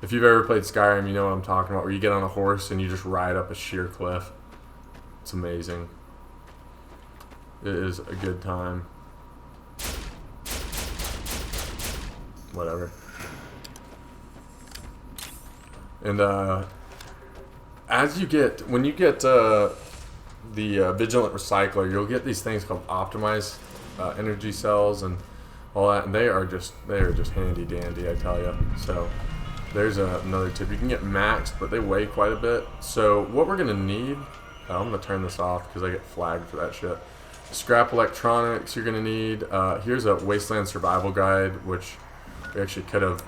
If you've ever played Skyrim, you know what I'm talking about, where you get on a horse and you just ride up a sheer cliff. It's amazing. It is a good time. Whatever. And when you get the Vigilant Recycler, you'll get these things called optimized energy cells and all that, and they are just handy dandy, I tell you. So there's another tip. You can get maxed, but they weigh quite a bit. So what we're gonna need, I'm gonna turn this off because I get flagged for that shit. Scrap electronics you're gonna need. Here's a Wasteland Survival Guide, which we actually could have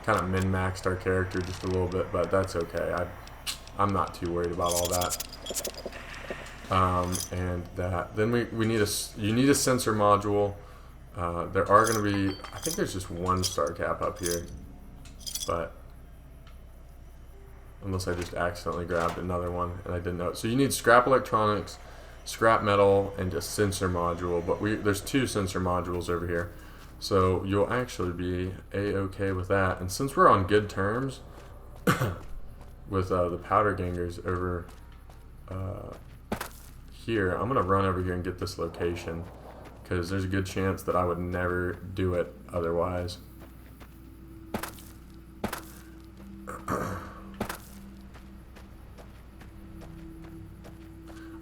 kind of min-maxed our character just a little bit, but that's okay. I'm not too worried about all that. And that. Then you need a sensor module. There are going to be, I think there's just one star cap up here, but unless I just accidentally grabbed another one and I didn't know it. So you need scrap electronics, scrap metal, and a sensor module, but there's 2 sensor modules over here. So you'll actually be a-okay with that. And since we're on good terms with the powder gangers over here, I'm going to run over here and get this location, because there's a good chance that I would never do it otherwise. I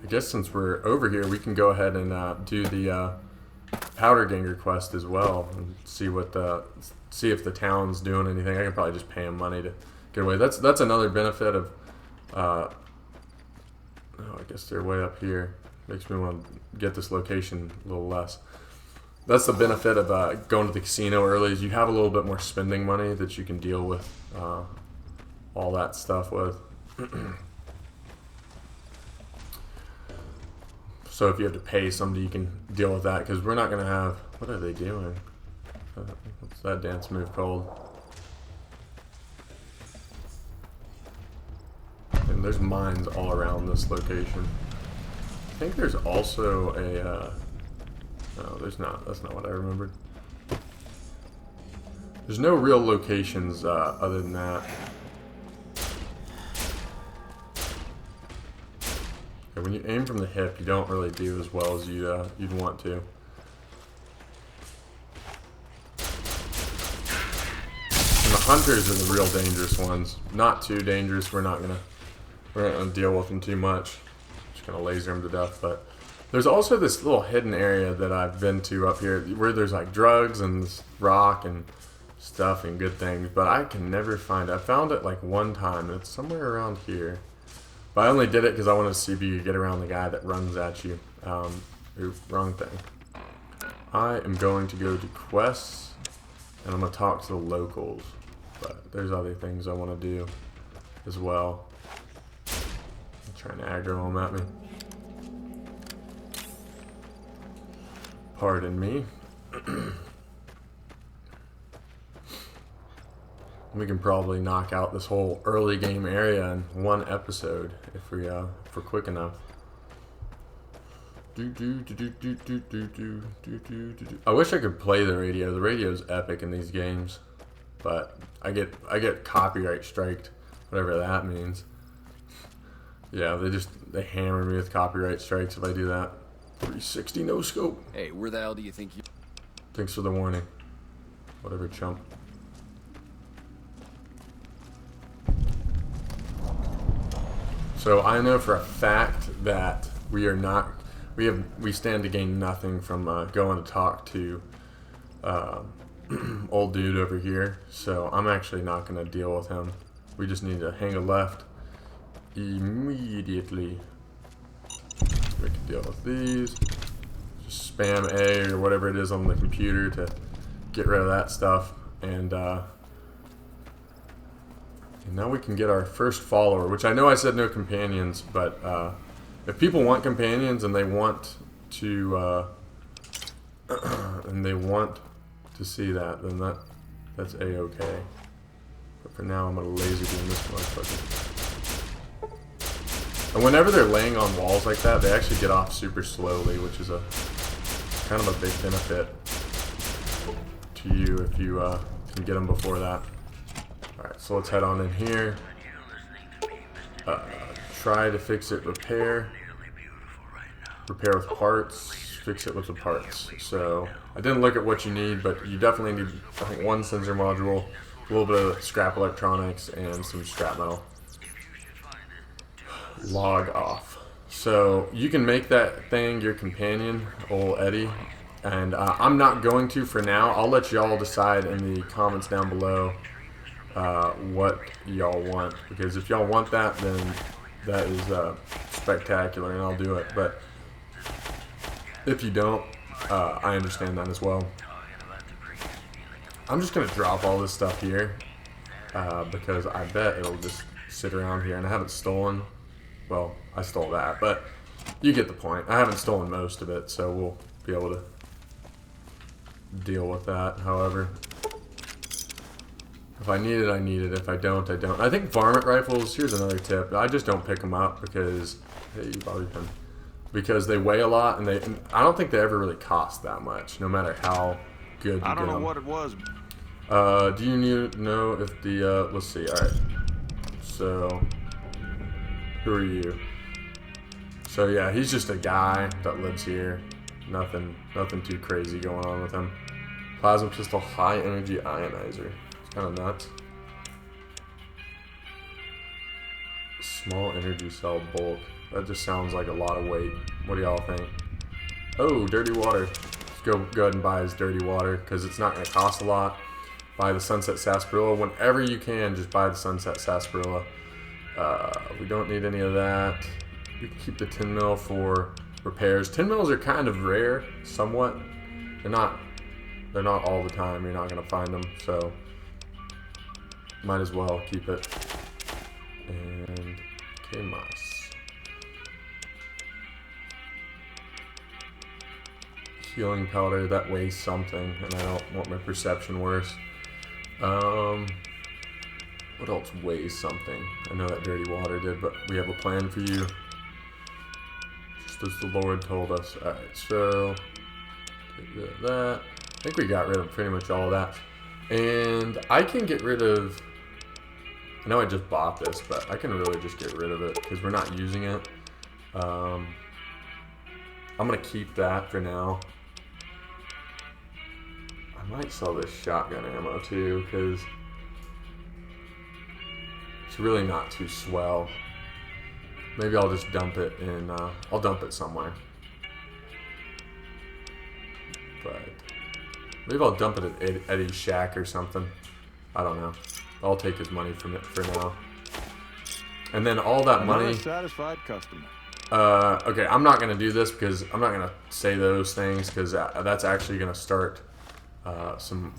guess since we're over here, we can go ahead and do the Powder Ganger quest as well, and see if the town's doing anything. I can probably just pay them money to get away. That's another benefit of. Oh, I guess they're way up here. Makes me want to get this location a little less. That's the benefit of going to the casino early, is you have a little bit more spending money that you can deal with all that stuff with. So if you have to pay somebody, you can deal with that, because we're not going to have... What are they doing? What's that dance move called? And there's mines all around this location. I think there's also a... no, there's not. That's not what I remembered. There's no real locations other than that. Okay, when you aim from the hip, you don't really do as well as you'd want to. And the hunters are the real dangerous ones. Not too dangerous. We're not gonna deal with them too much. Just gonna laser them to death. But there's also this little hidden area that I've been to up here where there's like drugs and this rock and stuff and good things, but I can never find it. I found it like one time. It's somewhere around here. But I only did it because I wanted to see if you could get around the guy that runs at you. Oops, wrong thing. I am going to go to quests, and I'm going to talk to the locals. But there's other things I want to do as well. I'm trying to aggro them at me. Pardon me. We can probably knock out this whole early game area in one episode if we're quick enough. I wish I could play the radio. The radio's epic in these games, but I get copyright striked, whatever that means. Yeah, they hammer me with copyright strikes if I do that. 360 no scope. Hey, where the hell do you think you... Thanks for the warning. Whatever, chump. So I know for a fact that we stand to gain nothing from going to talk to old dude over here. So I'm actually not going to deal with him. We just need to hang a left immediately. We can deal with these. Just spam A or whatever it is on the computer to get rid of that stuff. And now we can get our first follower, which I know I said no companions, but if people want companions and they want to see that, then that's a-okay. But for now, I'm gonna laser beam this motherfucker. And whenever they're laying on walls like that, they actually get off super slowly, which is a kind of a big benefit to you if you can get them before that. Alright, so let's head on in here. Try to fix it, repair with parts, fix it with the parts. So I didn't look at what you need, but you definitely need, I think, one sensor module, a little bit of scrap electronics, and some scrap metal. Log off. So you can make that thing your companion, old Eddie, and I'm not going to for now. I'll let y'all decide in the comments down below what y'all want, because if y'all want that, then that is spectacular and I'll do it. But if you don't, I understand that as well. I'm just gonna drop all this stuff here because I bet it'll just sit around here, and I haven't stolen. Well, I stole that, but you get the point. I haven't stolen most of it, so we'll be able to deal with that. However, if I need it, I need it. If I don't, I don't. I think varmint rifles, here's another tip. I just don't pick them up because, hey, you probably can, because they weigh a lot, and I don't think they ever really cost that much, no matter how good you get them. I don't know what it was. Do you need to know if the, let's see, alright. So, who are you? So yeah, he's just a guy that lives here. Nothing too crazy going on with him. Plasma pistol, high energy ionizer. It's kind of nuts. Small energy cell bulk. That just sounds like a lot of weight. What do y'all think? Oh, dirty water. Let's go ahead and buy his dirty water because it's not going to cost a lot. Buy the Sunset Sarsaparilla. Whenever you can, just buy the Sunset Sarsaparilla. We don't need any of that. We can keep the 10 mil for repairs. 10 mils are kind of rare, somewhat. They're not all the time. You're not going to find them, so might as well keep it. And K-Mas. Healing powder, that weighs something, and I don't want my perception worse. What else weighs something? I know that dirty water did, but we have a plan for you. Just as the Lord told us. Alright, so get rid of that. I think we got rid of pretty much all of that. And I can get rid of, I know I just bought this, but I can really just get rid of it because we're not using it. I'm going to keep that for now. I might sell this shotgun ammo too because it's really not too swell. Maybe I'll just dump it in, I'll dump it somewhere. But Maybe I'll dump it at Eddie's shack or something. I don't know. I'll take his money from it for now. And then all that money. Satisfied customer. Okay, I'm not gonna do this because I'm not gonna say those things because that's actually gonna start some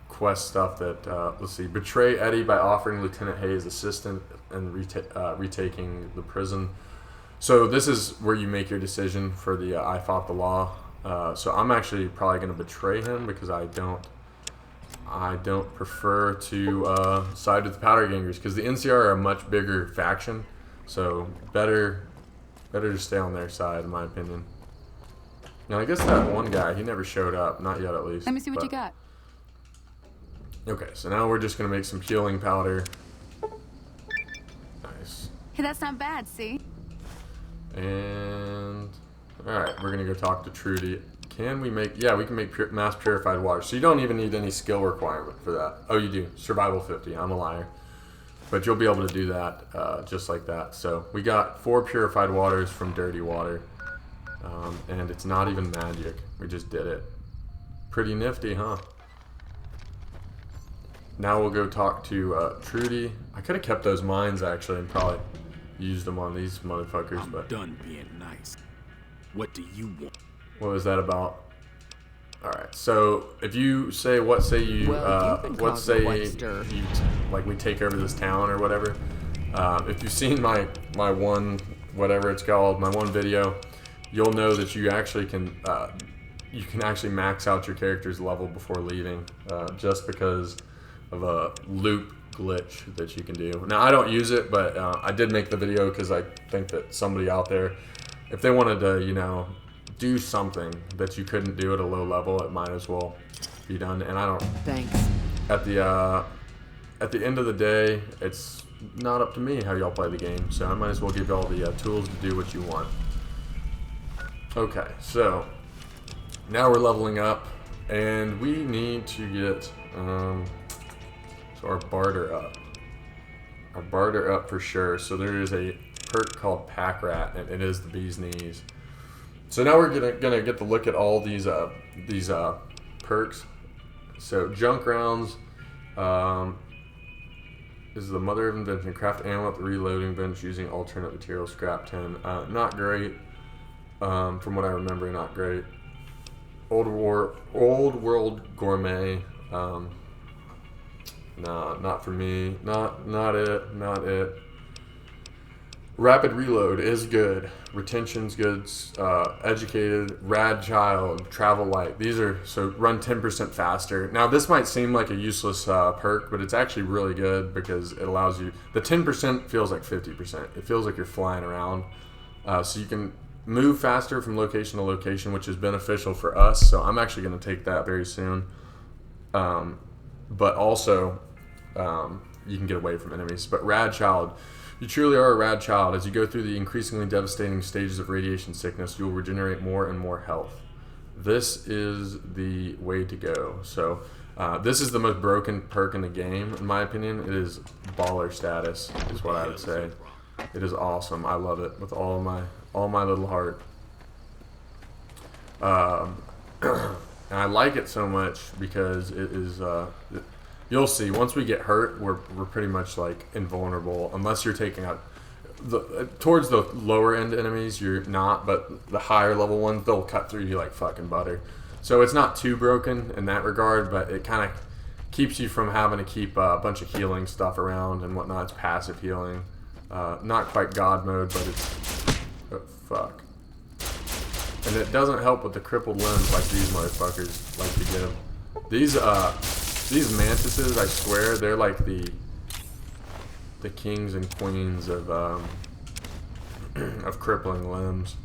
quest stuff that let's see. Betray Eddie by offering Lieutenant Hayes assistance and retaking the prison. So this is where you make your decision for the I fought the law. So I'm actually probably gonna betray him because I don't prefer to side with the Powder Gangers because the NCR are a much bigger faction. So better to stay on their side, in my opinion. Now I guess that one guy, he never showed up, not yet at least. Let me see what you got. Okay, so now we're just gonna make some healing powder. Nice. Hey, that's not bad, see? And alright, we're gonna go talk to Trudy. Can we make, yeah, we can make mass purified water. So you don't even need any skill requirement for that. Oh, you do. Survival 50, I'm a liar. But you'll be able to do that just like that. So we got 4 purified waters from dirty water. And it's not even magic. We just did it. Pretty nifty, huh? Now we'll go talk to Trudy. I could have kept those mines actually and probably used them on these motherfuckers. I'm but done being nice. What do you want? what was that about? Alright, so if you say, what say you, what say you, like we take over this town or whatever. If you've seen my one, whatever it's called, my one video, you'll know that you actually can, you can actually max out your character's level before leaving, just because of a loop glitch that you can do. Now I don't use it, but I did make the video because I think that somebody out there, if they wanted to, you know, do something that you couldn't do at a low level, it might as well be done. And I don't. Thanks. At the end of the day, it's not up to me how y'all play the game. So I might as well give y'all the tools to do what you want. Okay, so now we're leveling up, and we need to get so our barter up. Our barter up for sure. So there is a perk called Pack Rat, and it is the bee's knees. So now we're gonna get to look at all these perks. So junk rounds is the mother of invention. Craft ammo at the reloading bench using alternate material. Scrap 10. Not great. From what I remember, not great. Old world gourmet. Nah, not for me. Not it. Rapid reload is good. Retention's good. Educated, rad child, travel light. These are, so run 10% faster. Now this might seem like a useless perk, but it's actually really good because it allows you, the 10% feels like 50%. It feels like you're flying around. So you can move faster from location to location, which is beneficial for us. So I'm actually going to take that very soon. But also, you can get away from enemies. But rad child. You truly are a rad child. As you go through the increasingly devastating stages of radiation sickness, you will regenerate more and more health. This is the way to go. So this is the most broken perk in the game, in my opinion. It is baller status, is what I would say. It is awesome. I love it with all my little heart. And I like it so much because it is. You'll see, once we get hurt, we're pretty much like invulnerable, unless you're taking out towards the lower end enemies, you're not, but the higher level ones, they'll cut through you like fucking butter. So it's not too broken in that regard, but it kind of keeps you from having to keep a bunch of healing stuff around and whatnot. It's passive healing. Not quite God mode, but it's, oh fuck. And it doesn't help with the crippled limbs like these motherfuckers like to give. These mantises, I swear, they're like the kings and queens of crippling limbs.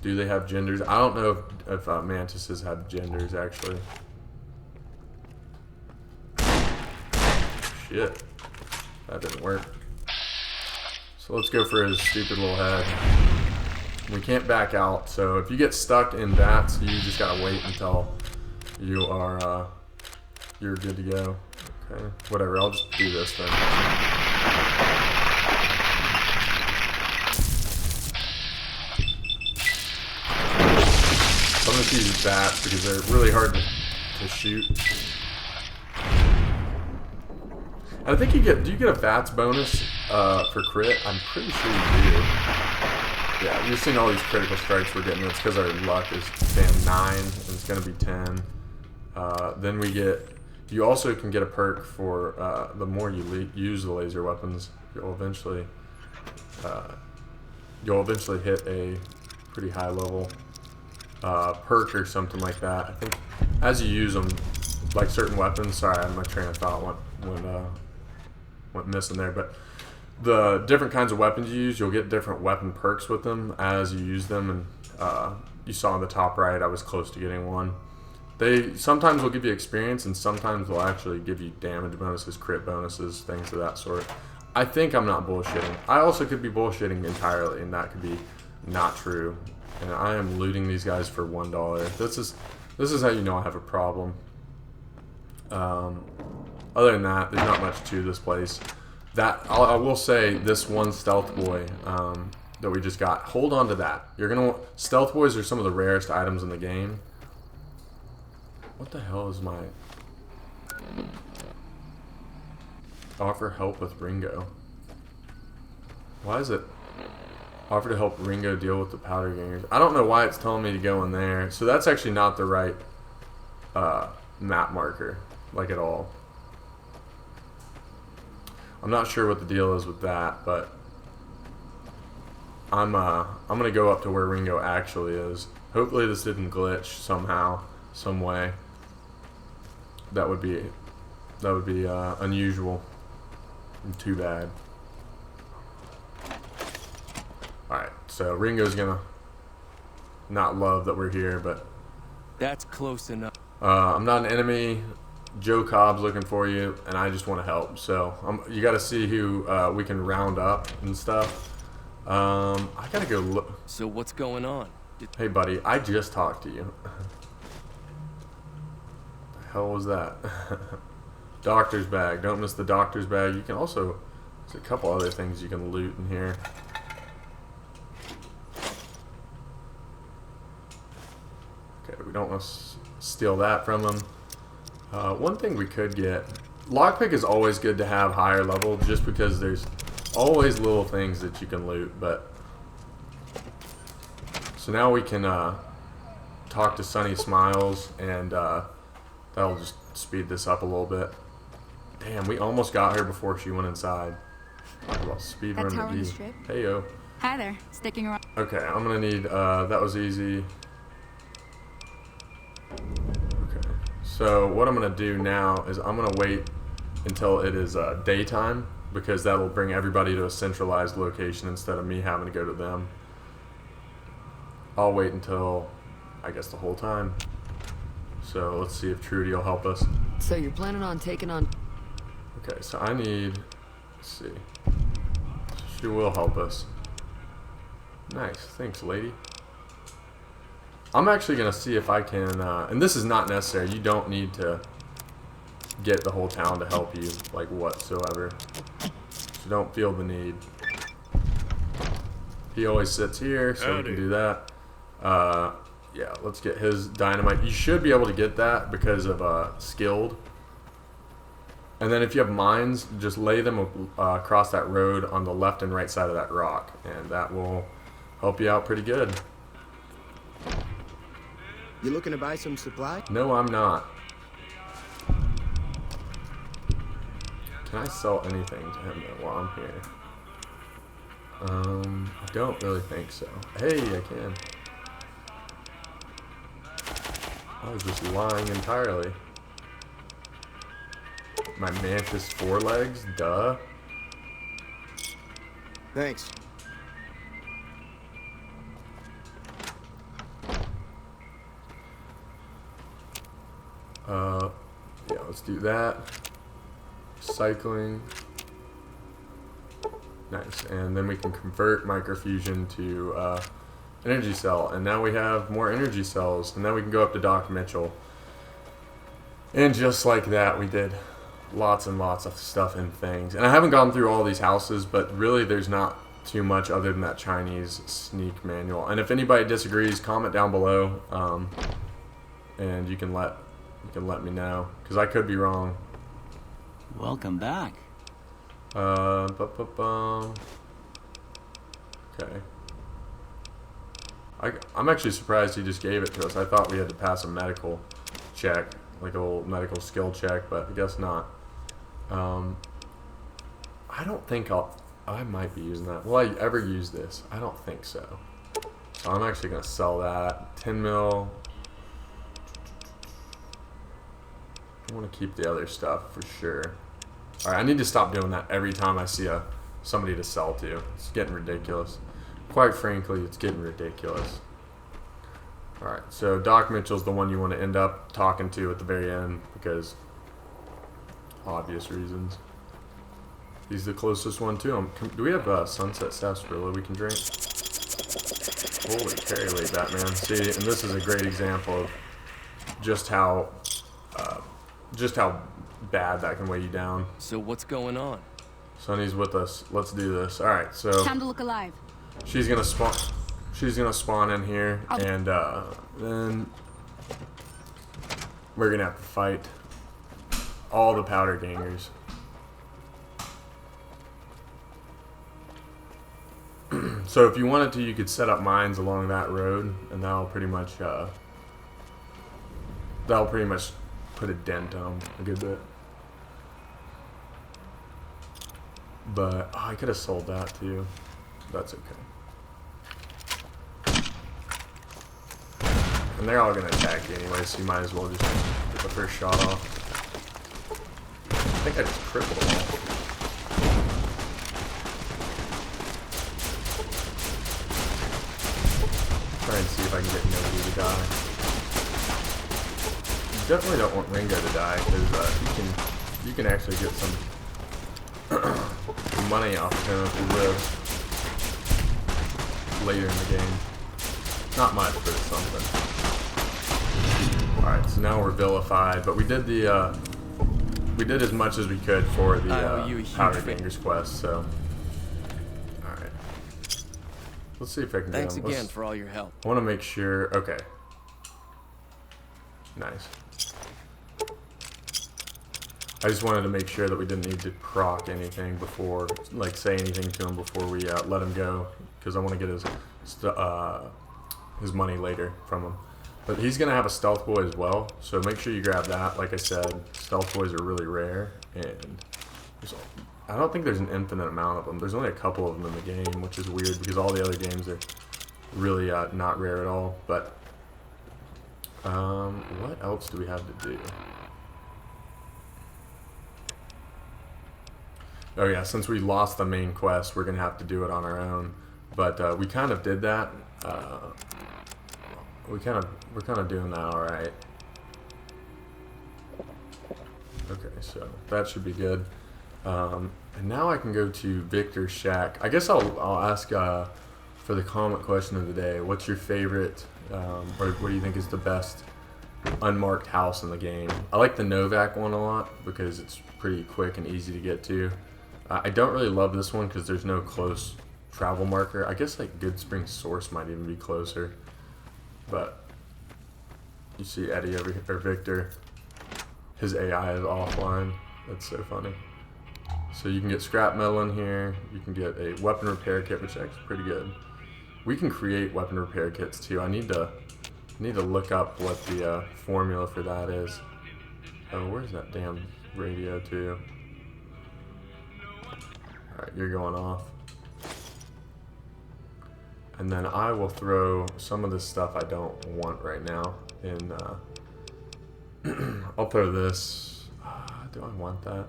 Do they have genders? I don't know if mantises have genders actually. Shit, that didn't work. So let's go for his stupid little head. We can't back out, so if you get stuck in that, so you just gotta wait until you are you're good to go. Okay, whatever, I'll just do this then. So I'm gonna use bats because they're really hard to shoot. And I think do you get a VATS bonus for crit? I'm pretty sure you do. Yeah, you're seeing all these critical strikes we're getting. It's because our luck is damn 9, and it's going to be 10. Then you also can get a perk for the more you use the laser weapons, you'll eventually hit a pretty high level perk or something like that. I think as you use them, like certain weapons. Sorry, my train of thought went missing there, but the different kinds of weapons you use, you'll get different weapon perks with them as you use them. And you saw on the top right, I was close to getting one. They sometimes will give you experience, and sometimes will actually give you damage bonuses, crit bonuses, things of that sort. I think I'm not bullshitting. I also could be bullshitting entirely, and that could be not true. And I am looting these guys for $1. This is how you know I have a problem. Other than that, there's not much to this place. I will say, this one stealth boy that we just got, hold on to that. Stealth boys are some of the rarest items in the game. What the hell is my offer help with Ringo? Why is it offer to help Ringo deal with the powder gangers? I don't know why it's telling me to go in there. So that's actually not the right map marker, like at all. I'm not sure what the deal is with that, but I'm gonna go up to where Ringo actually is. Hopefully this didn't glitch somehow, some way. That would be unusual and too bad. Alright, so Ringo's gonna not love that we're here, but That's close enough. I'm not an enemy. Joe Cobb's looking for you, and I just want to help. So you got to see who we can round up and stuff. I gotta go look. So what's going on? Hey, buddy, I just talked to you. The hell was that? Doctor's bag. Don't miss the doctor's bag. You can also, there's a couple other things you can loot in here. Okay, we don't want to steal that from them. One thing we could get, lockpick is always good to have higher level, just because there's always little things that you can loot. But so now we can talk to Sunny Smiles, and that'll just speed this up a little bit. Damn, we almost got her before she went inside. Talk about speed run That's McGee. Hey yo. Hi there, sticking around. Okay, I'm gonna need. That was easy. So what I'm going to do now is I'm going to wait until it is daytime, because that will bring everybody to a centralized location instead of me having to go to them. I'll wait until, I guess, the whole time. So let's see if Trudy will help us. So you're planning on taking on... Okay, so I need, let's see. She will help us. Nice, thanks lady. I'm actually going to see if I can, and this is not necessary, you don't need to get the whole town to help you, like, whatsoever. So don't feel the need. He always sits here, so we can do that. Yeah, let's get his dynamite. You should be able to get that because of skilled. And then if you have mines, just lay them across that road on the left and right side of that rock, and that will help you out pretty good. You looking to buy some supply? No, I'm not. Can I sell anything to him while I'm here? I don't really think so. Hey, I can. I was just lying entirely. My mantis forelegs? Duh. Thanks. Yeah, let's do that. Cycling. Nice. And then we can convert microfusion to energy cell. And now we have more energy cells. And then we can go up to Doc Mitchell. And just like that, we did lots and lots of stuff and things. And I haven't gone through all these houses, but really there's not too much other than that Chinese sneak manual. And if anybody disagrees, comment down below. and you can let me know, because I could be wrong. Welcome back. Okay. I'm actually surprised he just gave it to us. I thought we had to pass a medical check, like a little medical skill check, but I guess not. I don't think I might be using that. Will I ever use this? I don't think so. So I'm actually going to sell that. 10 mil. I want to keep the other stuff for sure. Alright, I need to stop doing that every time I see somebody to sell to. It's getting ridiculous. Quite frankly, it's getting ridiculous. Alright, so Doc Mitchell's the one you want to end up talking to at the very end, because obvious reasons. He's the closest one to him. Do we have Sunset Sarsaparilla we can drink? Holy carry weight, Batman. See, and this is a great example of just how bad that can weigh you down. So what's going on? Sonny's with us. Let's do this. All right, so Time to look alive. she's gonna spawn. She's gonna spawn in here, and then we're gonna have to fight all the powder gangers. So if you wanted to, you could set up mines along that road, and that'll pretty much put a dent on a good bit. But I could have sold that too. That's okay. And they're all gonna attack you anyway, so you might as well just get the first shot off. I think I just crippled them all. Try and see if I can get nobody to die. You definitely don't want Ringo to die, because you can actually get some money off of him if he lives later in the game. Not much, but it's something. Alright, so now we're vilified, but we did as much as we could for the Powder Gangers quest, so. Alright. Let's see if I can get him. Thanks again for all your help. I want to make sure. Okay. Nice. I just wanted to make sure that we didn't need to proc anything before, like say anything to him before we let him go, because I want to get his money later from him. But he's gonna have a stealth boy as well, so make sure you grab that. Like I said, stealth boys are really rare, and I don't think there's an infinite amount of them. There's only a couple of them in the game, which is weird because all the other games are really not rare at all. But what else do we have to do? Oh yeah, since we lost the main quest, we're gonna have to do it on our own. But we kind of did that. We're kind of doing that all right. Okay, so that should be good. And now I can go to Victor's shack. I guess I'll ask for the comment question of the day. What's your favorite, or what do you think is the best unmarked house in the game? I like the Novak one a lot because it's pretty quick and easy to get to. I don't really love this one because there's no close travel marker. I guess like Goodsprings Source might even be closer. But you see Eddie over here, or Victor. His AI is offline. That's so funny. So you can get scrap metal in here. You can get a weapon repair kit, which is actually pretty good. We can create weapon repair kits too. I need to look up what the formula for that is. Oh, where's that damn radio to? Alright, you're going off. And then I will throw some of this stuff I don't want right now in, I'll throw this. Do I want that?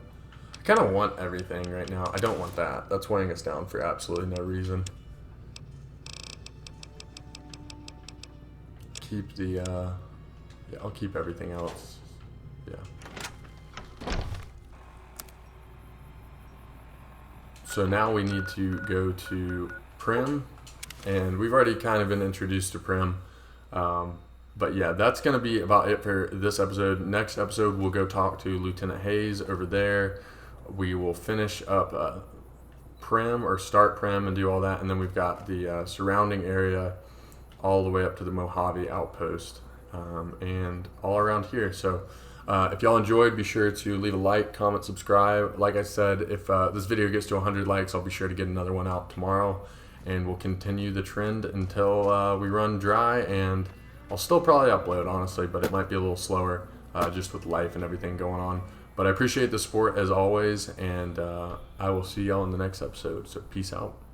I kind of want everything right now. I don't want that. That's weighing us down for absolutely no reason. Keep the, yeah, I'll keep everything else. Yeah. So now we need to go to Prim. And we've already kind of been introduced to Prim. But yeah, that's going to be about it for this episode. Next episode, we'll go talk to Lieutenant Hayes over there. We will finish up Prim, or start Prim and do all that. And then we've got the surrounding area all the way up to the Mojave outpost. and all around here. So if y'all enjoyed, be sure to leave a like, comment, subscribe. Like I said, if this video gets to 100 likes, I'll be sure to get another one out tomorrow, and we'll continue the trend until we run dry. And I'll still probably upload, honestly, but it might be a little slower just with life and everything going on. But I appreciate the support as always, and I will see y'all in the next episode. So peace out.